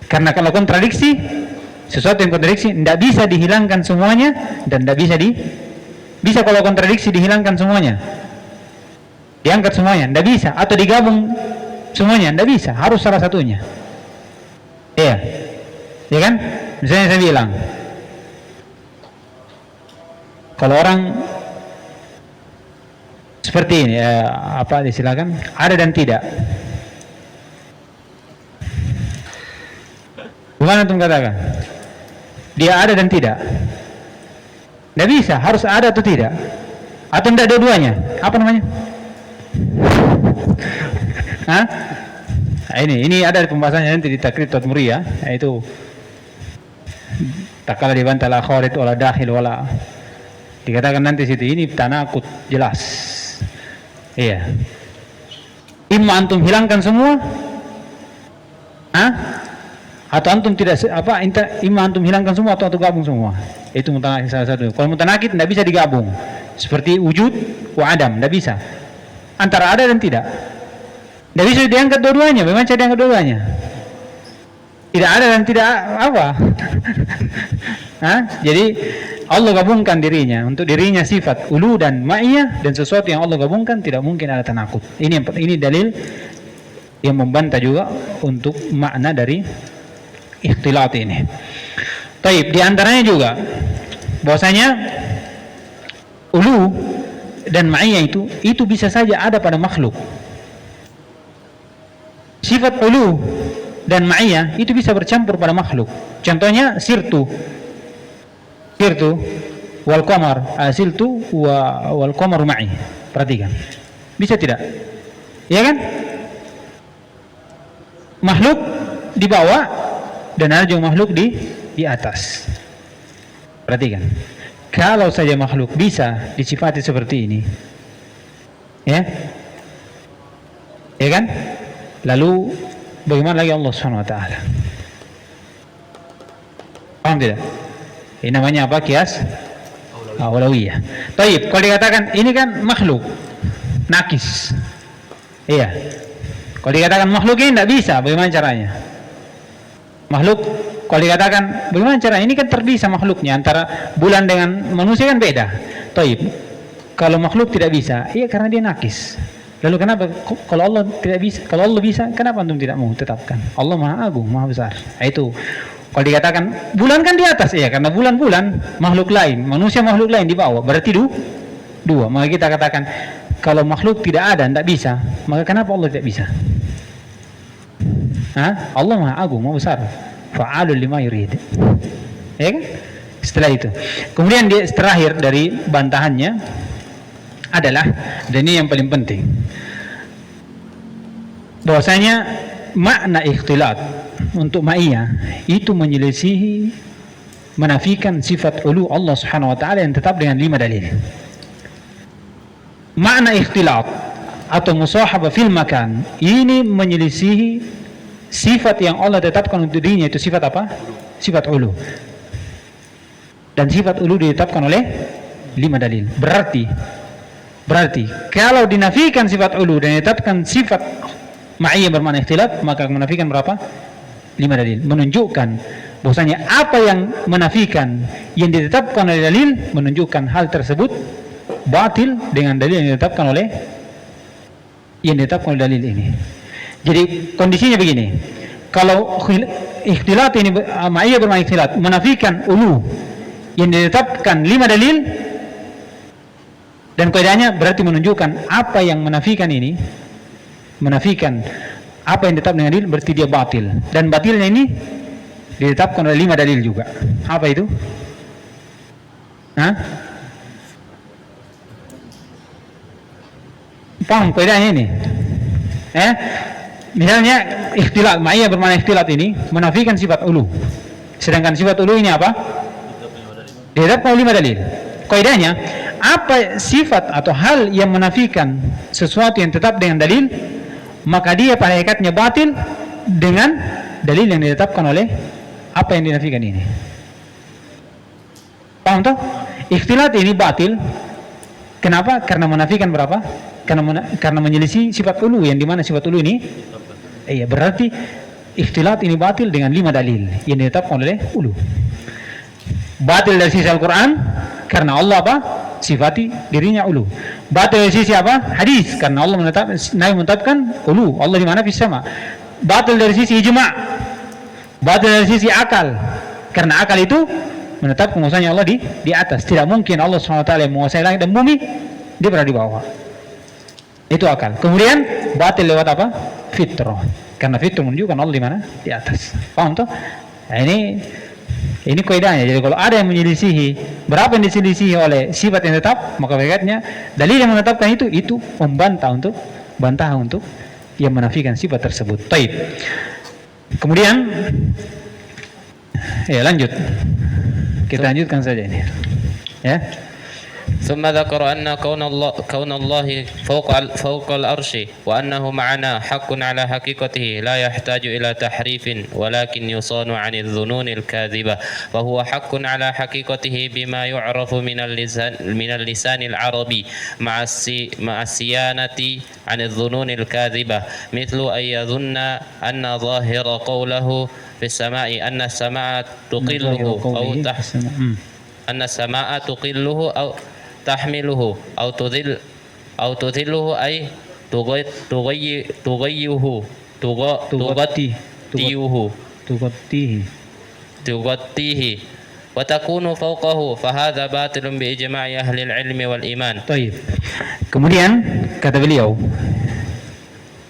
Speaker 1: Karena kalau kontradiksi, sesuatu yang kontradiksi tidak bisa dihilangkan semuanya dan tidak bisa kalau kontradiksi dihilangkan semuanya, diangkat semuanya, tidak bisa, atau digabung semuanya, tidak bisa, harus salah satunya. Ya kan? Misalnya saya bilang, kalau orang seperti ini, disilakan, ada dan tidak. Bagaimana antum katakan? Dia ada dan tidak. Tidak bisa, harus ada atau tidak. Atau tidak dua-duanya. Apa namanya? Ini ada pembahasannya nanti di Takrib Tadmuriyah, yaitu tak kala dibantah la kharid wala dakhil wala, dikatakan nanti situ ini tanakut jelas. Imma antum hilangkan semua, atau antum tidak imma antum hilangkan semua atau gabung semua. Itu mutanakid salah satu. Kalau mutanakid tidak bisa digabung. Seperti wujud wa adam, tidak bisa. Antara ada dan tidak. Tidak bisa diangkat dua-duanya. Bagaimana cara diangkat dua-duanya? Tidak ada dan tidak apa? Jadi Allah gabungkan dirinya, untuk dirinya sifat ulu dan ma'iyah, dan sesuatu yang Allah gabungkan tidak mungkin ada tanakut. Ini dalil yang membantah juga untuk makna dari ikhtilat ini. Taib, di antaranya juga bahwasanya ulu dan ma'iyah itu bisa saja ada pada makhluk. Sifat ulu dan ma'iyah itu bisa bercampur pada makhluk. Contohnya sirtu wal qamar, asiltu wal qamar ma'i. Perhatikan. Bisa tidak? Ya kan? Makhluk di bawah dan ada juga makhluk di atas. Perhatikan. Kalau saja makhluk bisa disifati seperti ini, ya kan? Lalu bagaimana lagi Allah Subhanahu wa taala? Paham tidak? Ini namanya apa? Qiyas aulawiyah. Taib, kalau dikatakan ini kan makhluk nakis. Kalau dikatakan makhluk ini tidak bisa, bagaimana caranya? Makhluk, kalau dikatakan bagaimana caranya? Ini kan terpisah makhluknya, antara bulan dengan manusia kan beda. Taib, kalau makhluk tidak bisa, karena dia nakis. Lalu kenapa kalau Allah tidak bisa? Kalau Allah bisa, kenapa antum tidak mau tetapkan? Allah Maha Agung, Maha Besar. Itu kalau dikatakan bulan kan di atas, karena bulan makhluk lain, manusia makhluk lain di bawah, berarti dua. Maka kita katakan kalau makhluk tidak ada, tidak bisa, maka kenapa Allah tidak bisa? Allah Maha Agung, Maha Besar. Fa'alul lima yurid. Ya kan? Setelah itu. Kemudian dia terakhir dari bantahannya adalah, dan ini yang paling penting, bahwasanya makna ikhtilat untuk ma'iyah itu menyelisihi, menafikan sifat ulu Allah Subhanahu wa taala yang tetap dengan 5 dalil. Makna ikhtilat atau musahabah fil makan ini menyelisihi sifat yang Allah tetapkan untuk dirinya, itu sifat apa? Sifat ulu. Dan sifat ulu ditetapkan oleh 5 dalil. Berarti kalau dinafikan sifat ulu dan ditetapkan sifat ma'iyah bermakna ikhtilat, maka menafikan berapa? 5 dalil. Menunjukkan bahwasanya apa yang menafikan yang ditetapkan oleh dalil, menunjukkan hal tersebut batil dengan dalil yang ditetapkan oleh dalil ini. Jadi kondisinya begini, kalau ikhtilat ini, ma'iyah bermakna ikhtilat, menafikan ulu yang ditetapkan 5 dalil, dan kaidahnya berarti menunjukkan apa yang menafikan ini, menafikan apa yang ditetapkan dengan dalil, berarti dia batil, dan batilnya ini ditetapkan oleh 5 dalil juga. Apa itu? Hah? Paham kaidahnya ini? Misalnya ikhtilat, ma'iyah bermakna ikhtilat ini menafikan sifat ulu, sedangkan sifat ulu ini apa? Ditetapkan 5 dalil. Kaidahnya, apa sifat atau hal yang menafikan sesuatu yang tetap dengan dalil, maka dia pada hakikatnya batil dengan dalil yang ditetapkan oleh apa yang dinafikan ini. Paham toh? Ikhtilat ini batil. Kenapa? Karena menafikan berapa? Karena menyelisih sifat ulu, yang dimana sifat ulu ini berarti ikhtilat ini batil dengan 5 dalil yang ditetapkan oleh ulu. Batil dari sisi Al-Quran karena Allah apa? Sifati dirinya ulu. Batil dari sisi apa? Hadis, karena Allah menetapkan ulu Allah di mana? Fis sama. Batil dari sisi ijma'. Batil dari sisi akal, karena akal itu menetapkan bahwasanya Allah di atas. Tidak mungkin Allah SWT yang menguasai langit dan bumi dia berada di bawah. Itu akal. Kemudian batil lewat apa? Fitrah, karena fitrah menunjukkan Allah di mana? Di atas. Paham toh? Nah, ini kaidahnya. Jadi kalau ada yang menyelisihi, berapa yang diselisihi oleh sifat yang tetap, maka hakikatnya dalil yang menetapkan itu membantah untuk yang menafikan sifat tersebut. Taib. Kemudian lanjut. Kita lanjutkan saja ini. Ya.
Speaker 2: ثم ذكر أن كون الله فوق العرش وأنه معنا حق على حقيقته لا يحتاج إلى تحريف ولكن يصان عن الظنون الكاذبة، وهو حق على حقيقته بما يعرف من اللسان العربي مع الصيانة عن الظنون الكاذبة، مثل أن يظن أن ظاهر قوله في السماء أن السماء تقله أو تحمله أو تذله أي تغطيه وتكون فوقه، فهذا باطل بإجماع أهل العلم والإيمان.
Speaker 1: طيب. Kemudian kata beliau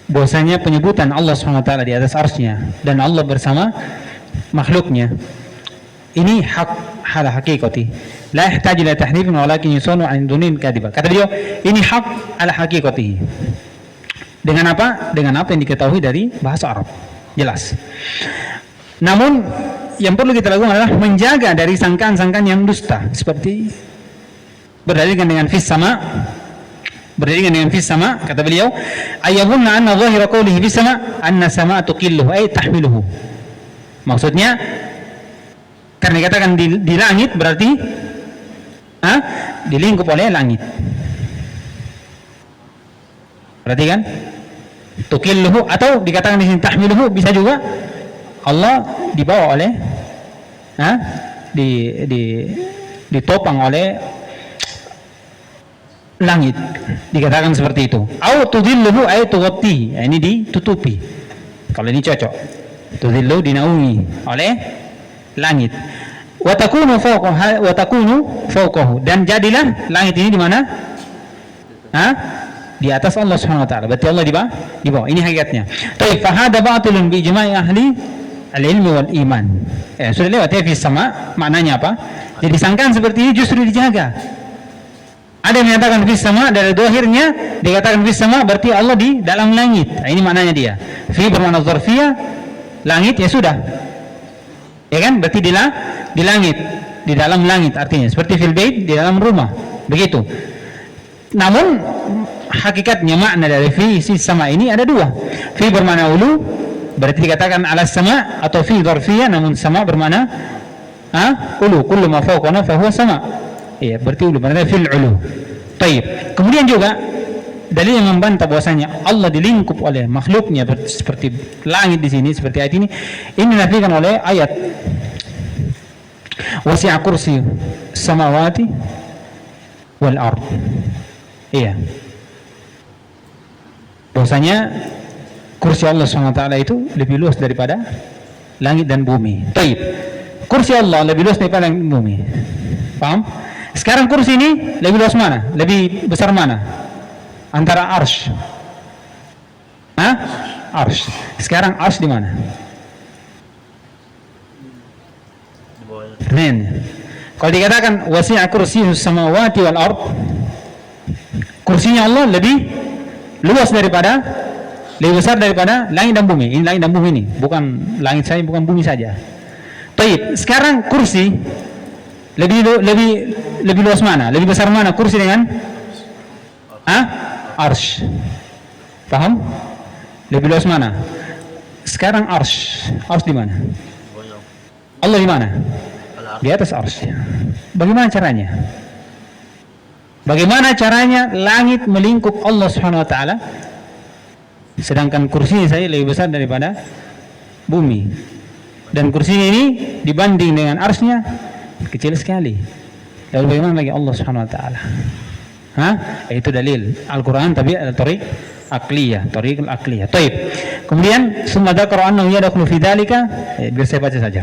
Speaker 1: bahwasanya penyebutan Allah SWT di atas arsy-Nya dan Allah bersama makhluknya ini hak hal hakikati, la yahtaju ila tahrifin walakin yusanu an dunin kadhiba. Kata beliau, ini hak ala hakikati. Dengan apa? Dengan apa yang diketahui dari bahasa Arab. Jelas. Namun yang perlu kita lakukan adalah menjaga dari sangkaan-sangkaan yang dusta, seperti berdalilkan dengan fis sama. Berdalilkan dengan fis sama, kata beliau, ayyabunna anna zahira qawlihi fis sama anna sama tuqilluhu ay tahmiluhu. Maksudnya karena dikatakan di langit berarti dilingkup oleh langit. Berarti kan tuqilluhu, atau dikatakan di sini tahmiluhu, bisa juga Allah dibawa oleh ditopang oleh langit, dikatakan seperti itu. Au tudhilluhu ay tughatti, ini ditutupi. Kalau ini cocok. Tudhilluhu dinaungi oleh langit. Wa takunu fawqahu, dan jadilah langit ini di mana? Di atas Allah Subhanahu wa taala. Berarti Allah di bawah. Ini hakikatnya. Tapi fa hada batilun bi ijma'i ahli al-ilmi wal iman. Sudah lewat ya, fis sama maknanya apa? Jadi sangkaan seperti ini justru dijaga. Ada yang menyatakan fis sama, dari dohirnya dikatakan fis sama berarti Allah di dalam langit. Nah, ini maknanya dia. Fi bermakna zarfiyah, langit ya sudah. Ya kan? Berarti di langit, di dalam langit artinya. Seperti fil bait, di dalam rumah. Begitu. Namun hakikatnya makna dari fi sama ini ada dua. Fi bermakna ulu, berarti dikatakan ala sama, atau fi zarfiyah namun sama bermakna ulu. Kullu ma fawqana fa huwa sama. Iya, berarti ulu, berarti fil ulu. Taib. Kemudian juga dalil yang membantah bahwasanya Allah dilingkup oleh makhluknya seperti langit di sini, seperti ayat ini dinafikan oleh ayat wasi'a kursi samawati wal ard. Iya. Bahwasanya kursi Allah SWT itu lebih luas daripada langit dan bumi. Taib. Kursi Allah lebih luas daripada langit dan bumi. Paham? Sekarang kursi ini lebih luas mana? Lebih besar mana? Antara arsh. Arsh. Sekarang arsh di mana? Kalau dikatakan wasi'a kursiyyus samawati wal ard, kursinya Allah lebih luas daripada, lebih besar daripada langit dan bumi. Ini langit dan bumi ini, bukan langit saja, bukan bumi saja. Baik, sekarang kursi lebih luas mana? Lebih besar mana kursi dengan arsh? Paham? Lebih luas mana? Sekarang arsh di mana? Allah di mana? Di atas arsh. Bagaimana caranya? Bagaimana caranya langit melingkup Allah Subhanahu wa taala sedangkan kursinya saya lebih besar daripada bumi, dan kursinya ini dibanding dengan arsy-nya kecil sekali. Lalu bagaimana lagi Allah Subhanahu wa taala? Itu dalil Al-Qur'an, tapi ada tariq akliyah, tariq al-akliyah. Baik. Kemudian summa dzakara annahu yadkhulu fi dzalika, biar saya baca saja.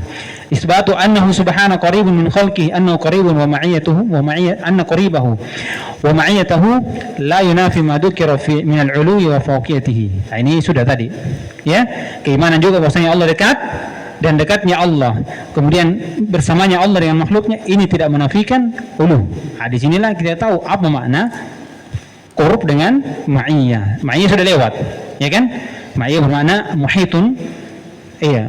Speaker 1: Isbatu annahu subhanahu qaribun min khalqihi, annahu qaribun wa ma'iyatuhu wa anna qaribahu wa ma'iyatuhu la yunafi ma dzukira fi min al-'uluwi wa fawqiyatihi. Ini sudah tadi. Ya, keimanan juga bahwasanya Allah dekat dan dekatnya Allah, kemudian bersamanya Allah dengan makhluknya, ini tidak menafikan ulu. Di sinilah kita tahu apa makna qurb dengan ma'iyah. Ma'iyah sudah lewat, ya kan? Ma'iyah bermakna muhitun,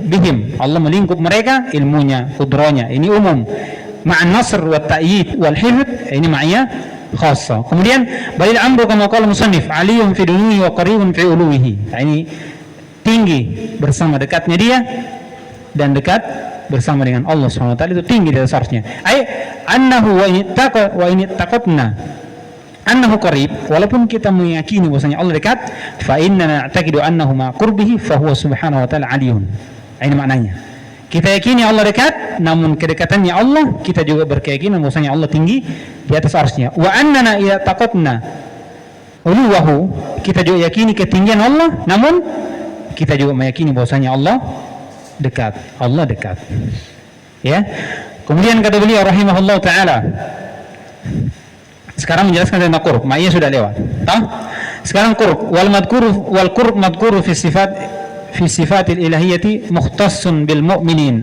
Speaker 1: bihim. Allah melingkup mereka, ilmunya, kudranya. Ini umum. Ma'an nasr wa ta'yid wal hifd, ini ma'iyah khassa. Kemudian balil amru kama qala musannif, aliyun fi dunuhi wa qaribun fi uluwihi. Ini tinggi bersama dekatnya dia dan dekat bersama dengan Allah SWT, itu tinggi di atas arsy-nya. Annahu wa in taqatna annahu qarib, walaupun kita meyakini bahwasanya Allah dekat, fa inna na'taqidu annahu ma qurbihi fa huwa subhanahu wa ta'ala aliyun. Ini maknanya. Kita yakini Allah dekat, namun kedekatannya Allah kita juga berkeyakinan bahwasanya Allah tinggi di atas arsy-nya. Wa annana idza taqatna uluwahu, kita juga yakini ketinggian Allah, namun kita juga meyakini bahwasanya Allah dekat. Allah dekat. Ya. Kemudian kata beliau rahimahullah taala, sekarang menjelaskan tentang qurb. Ma'iyah sudah lewat. Sekarang qurb. Wal qurb madhkuru fi sifatil ilahiyyati mukhtassun bil mu'minin.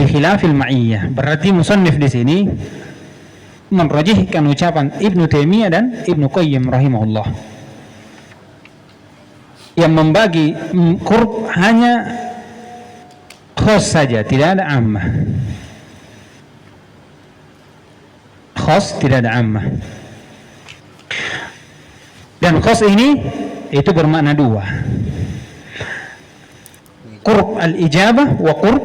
Speaker 1: Bi khilafil ma'iyah. Berarti musannif di sini merajihkan ucapan Ibnu Taimiyah dan Ibnu Qayyim rahimahullah, yang membagi qurb hanya khas saja, tidak ada ammah. Khas, tidak ada ammah. Dan khas ini itu bermakna dua. Qurb al-ijabah wa qurb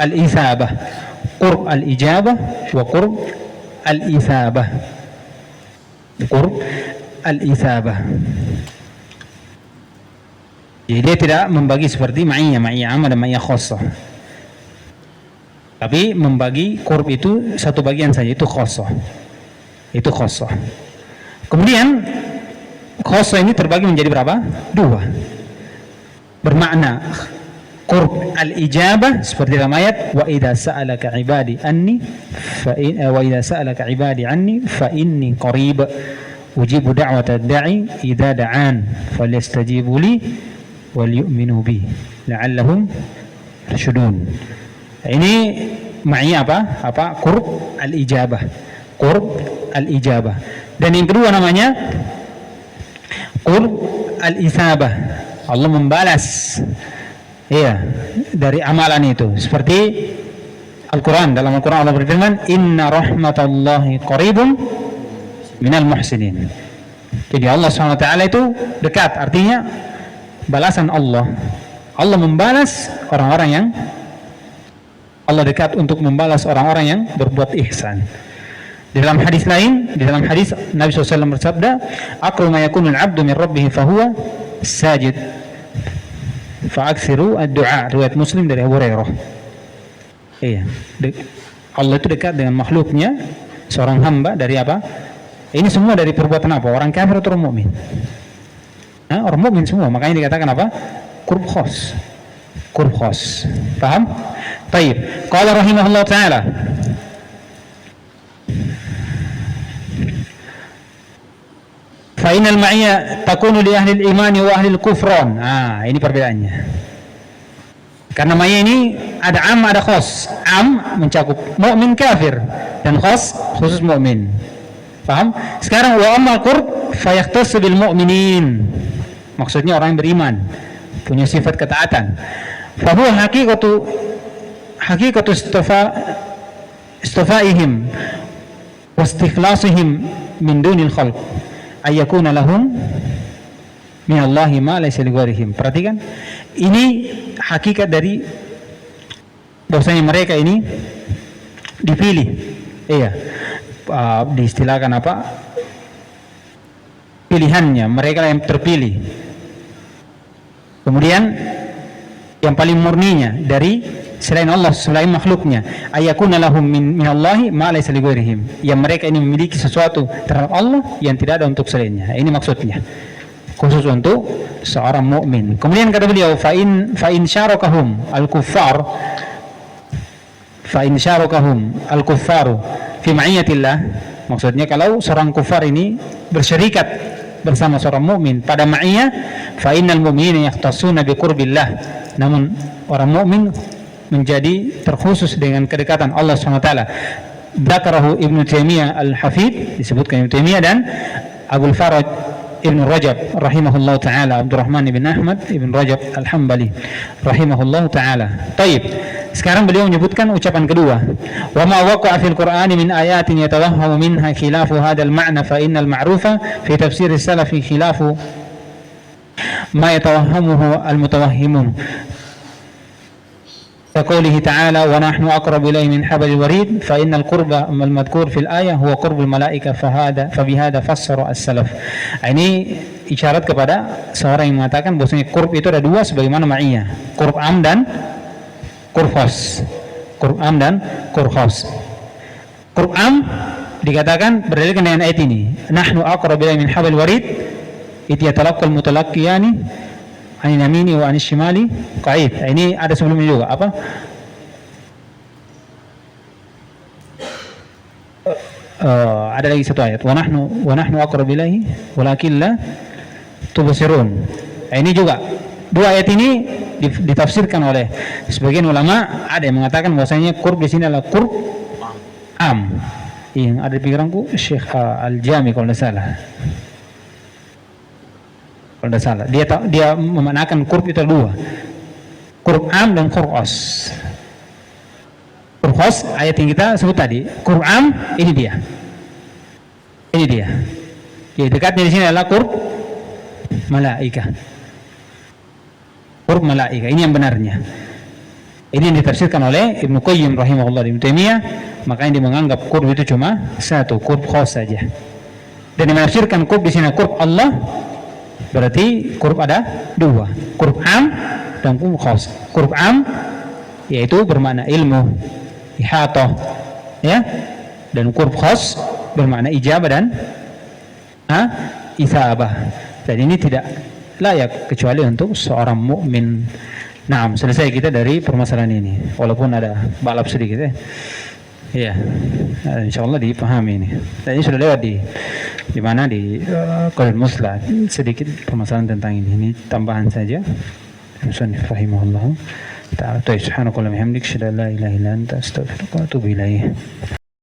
Speaker 1: al-ithabah. Qurb al-ijabah wa qurb al-ithabah. Qurb al-ithabah. Jadi dia tidak membagi seperti ma'iyah ammah dan ma'iyah khassah, tapi membagi qurb itu satu bagian saja, itu khassah. Itu khassah. Kemudian khassah ini terbagi menjadi berapa? Dua. Bermakna qurb al-ijabah seperti dalam ayat wa idza sa'alaka 'ibadi anni fa inni qarib ujibu da'wata da'i idza da'an falyastajibu li wal yu'minu bi la'allahum yarshudun. Ini ma'iyah apa? Qurb al-ijabah. Qurb al-ijabah. Dan yang kedua namanya qurb al-isabah. Allah membalas dari amalan itu. Seperti Al-Quran, dalam Al-Quran Allah berfirman, inna rahmatallahi qaribun minal muhsinin. Jadi Allah SWT itu dekat, artinya balasan Allah. Allah membalas orang-orang yang Allah dekat untuk membalas orang-orang yang berbuat ihsan. Di dalam hadis lain, di dalam hadis Nabi SAW bersabda, aqrabu ma yakunul 'abdu min rabbih fahuwa sajid. Fa'aksiru ad-du'a. Riwayat Muslim dari Abu Hurairah. Iya. Allah itu dekat dengan makhluknya, seorang hamba dari apa? Ini semua dari perbuatan apa? Orang kafir atau orang mukmin? Nah, orang mukmin semua. Makanya dikatakan apa? Qurb khas. Qurb khas. Paham? Baik. Qala rahimahullah taala. Fa innal ma'iyya takunu li ahli al-iman wa ahli al-kufran. Ini perbedaannya. Karena ma'iyya ini ada am, ada khas. Am mencakup mukmin kafir dan khas khusus mukmin. Paham? Sekarang wa ammal qurb fa yahtassu bil mu'minin. Maksudnya orang yang beriman, punya sifat ketaatan. Fa huwa haqiqatu istifaihim wa istikhlasihim min dunil khalq. Ayyakuna lahum min Allahi ma laysa lighairihim. Perhatikan, ini hakikat dari bahwasanya mereka ini dipilih. Diistilahkan apa? Pilihannya, mereka yang terpilih. Kemudian yang paling murninya dari selain Allah, selain makhluknya. Ayyakuna lahum min Allahi ma laysa lighairihim. Yang mereka ini memiliki sesuatu terhadap Allah yang tidak ada untuk selainnya. Ini maksudnya. Khusus untuk seorang mukmin. Kemudian kata beliau, fa in syarakahum al-kuffaru fi ma'iyatillah. Maksudnya kalau seorang kufar ini bersyarikat bersama seorang mukmin pada ma'iyah, fa innal mu'minina yahtassuna bi qurbillah. Namun orang mukmin menjadi terkhusus dengan kedekatan Allah SWT. Dzakarahu Ibnu Taimiyah Al-Hafidh, disebutkan Ibnu Taimiyah, dan Abdul Faraj Ibn Rajab rahimahullah ta'ala, Abdurrahman ibn Ahmad ibn Rajab Al-Hambali rahimahullah ta'ala. Taib. Sekarang beliau menyebutkan ucapan kedua. Wa ma waqa'a fil Qur'ani min ayatin yatawahhamu minha khilafu hadzal ma'na fa innal ma'rufa fi tafsir as-salaf khilafu ma yatawahhamuhu al-mutawahhimun. كقوله تعالى ونحن أقرب إليه من حبل الوريد فإن القرب المذكور في الآية هو قرب الملائكة فبهذا فسر السلف. Ini isyarat kepada seorang yang mengatakan bahwasanya qurb itu ada dua sebagaimana ma'iyah, qurb am dan qurb khas. Qurb am dan qurb khas. Qurb am dikatakan berdasarkan dengan ayat ini, nahnu aqrab ilaihi min hablil warid id yatalaqqal mutalaqqiyani anin yamini wa anis shimali qa'id. Ini ada sebelumnya juga apa? Ada lagi satu ayat, wa nahnu aqrab ilaihi walakin la tubsirun. Ini juga dua ayat ini ditafsirkan oleh sebagian ulama. Ada yang mengatakan bahwasanya qurb di sini adalah qurb am. Yang ada di pikiranku Syekh Al-Jami kalau tidak salah. Kalau tidak salah, dia memaknakan qurb itu dua, qurb am dan qurb khas. Qurb khas ayat yang kita sebut tadi, qurb am ini dia. Jadi dekatnya di sini adalah qurb malaika. Qurb malaika ini yang benarnya. Ini yang ditafsirkan oleh Ibnu Qayyim rahimahullah, Ibnu Taimiyah. Makanya dia menganggap qurb itu cuma satu, qurb khas saja. Dan yang menafsirkan qurb di sini qurb Allah, berarti qurb ada dua, qurb am dan qurb khas. Qurb am yaitu bermakna ilmu, ihatah, ya, dan qurb khas bermakna ijabah dan isabah. Dan ini tidak layak kecuali untuk seorang mukmin. Nah, selesai kita dari permasalahan ini, walaupun ada balap sedikit ya. Ya, insyaallah dipahami ini. Dan ini sudah lewat di mana di Qaul Muslah sedikit permasalahan tentang ini. Ini tambahan saja. المصنف رحمه الله تعالى. Subhanakallahumma wa bihamdika asyhadu an la ilaha illa anta astaghfiruka wa atubu ilaik.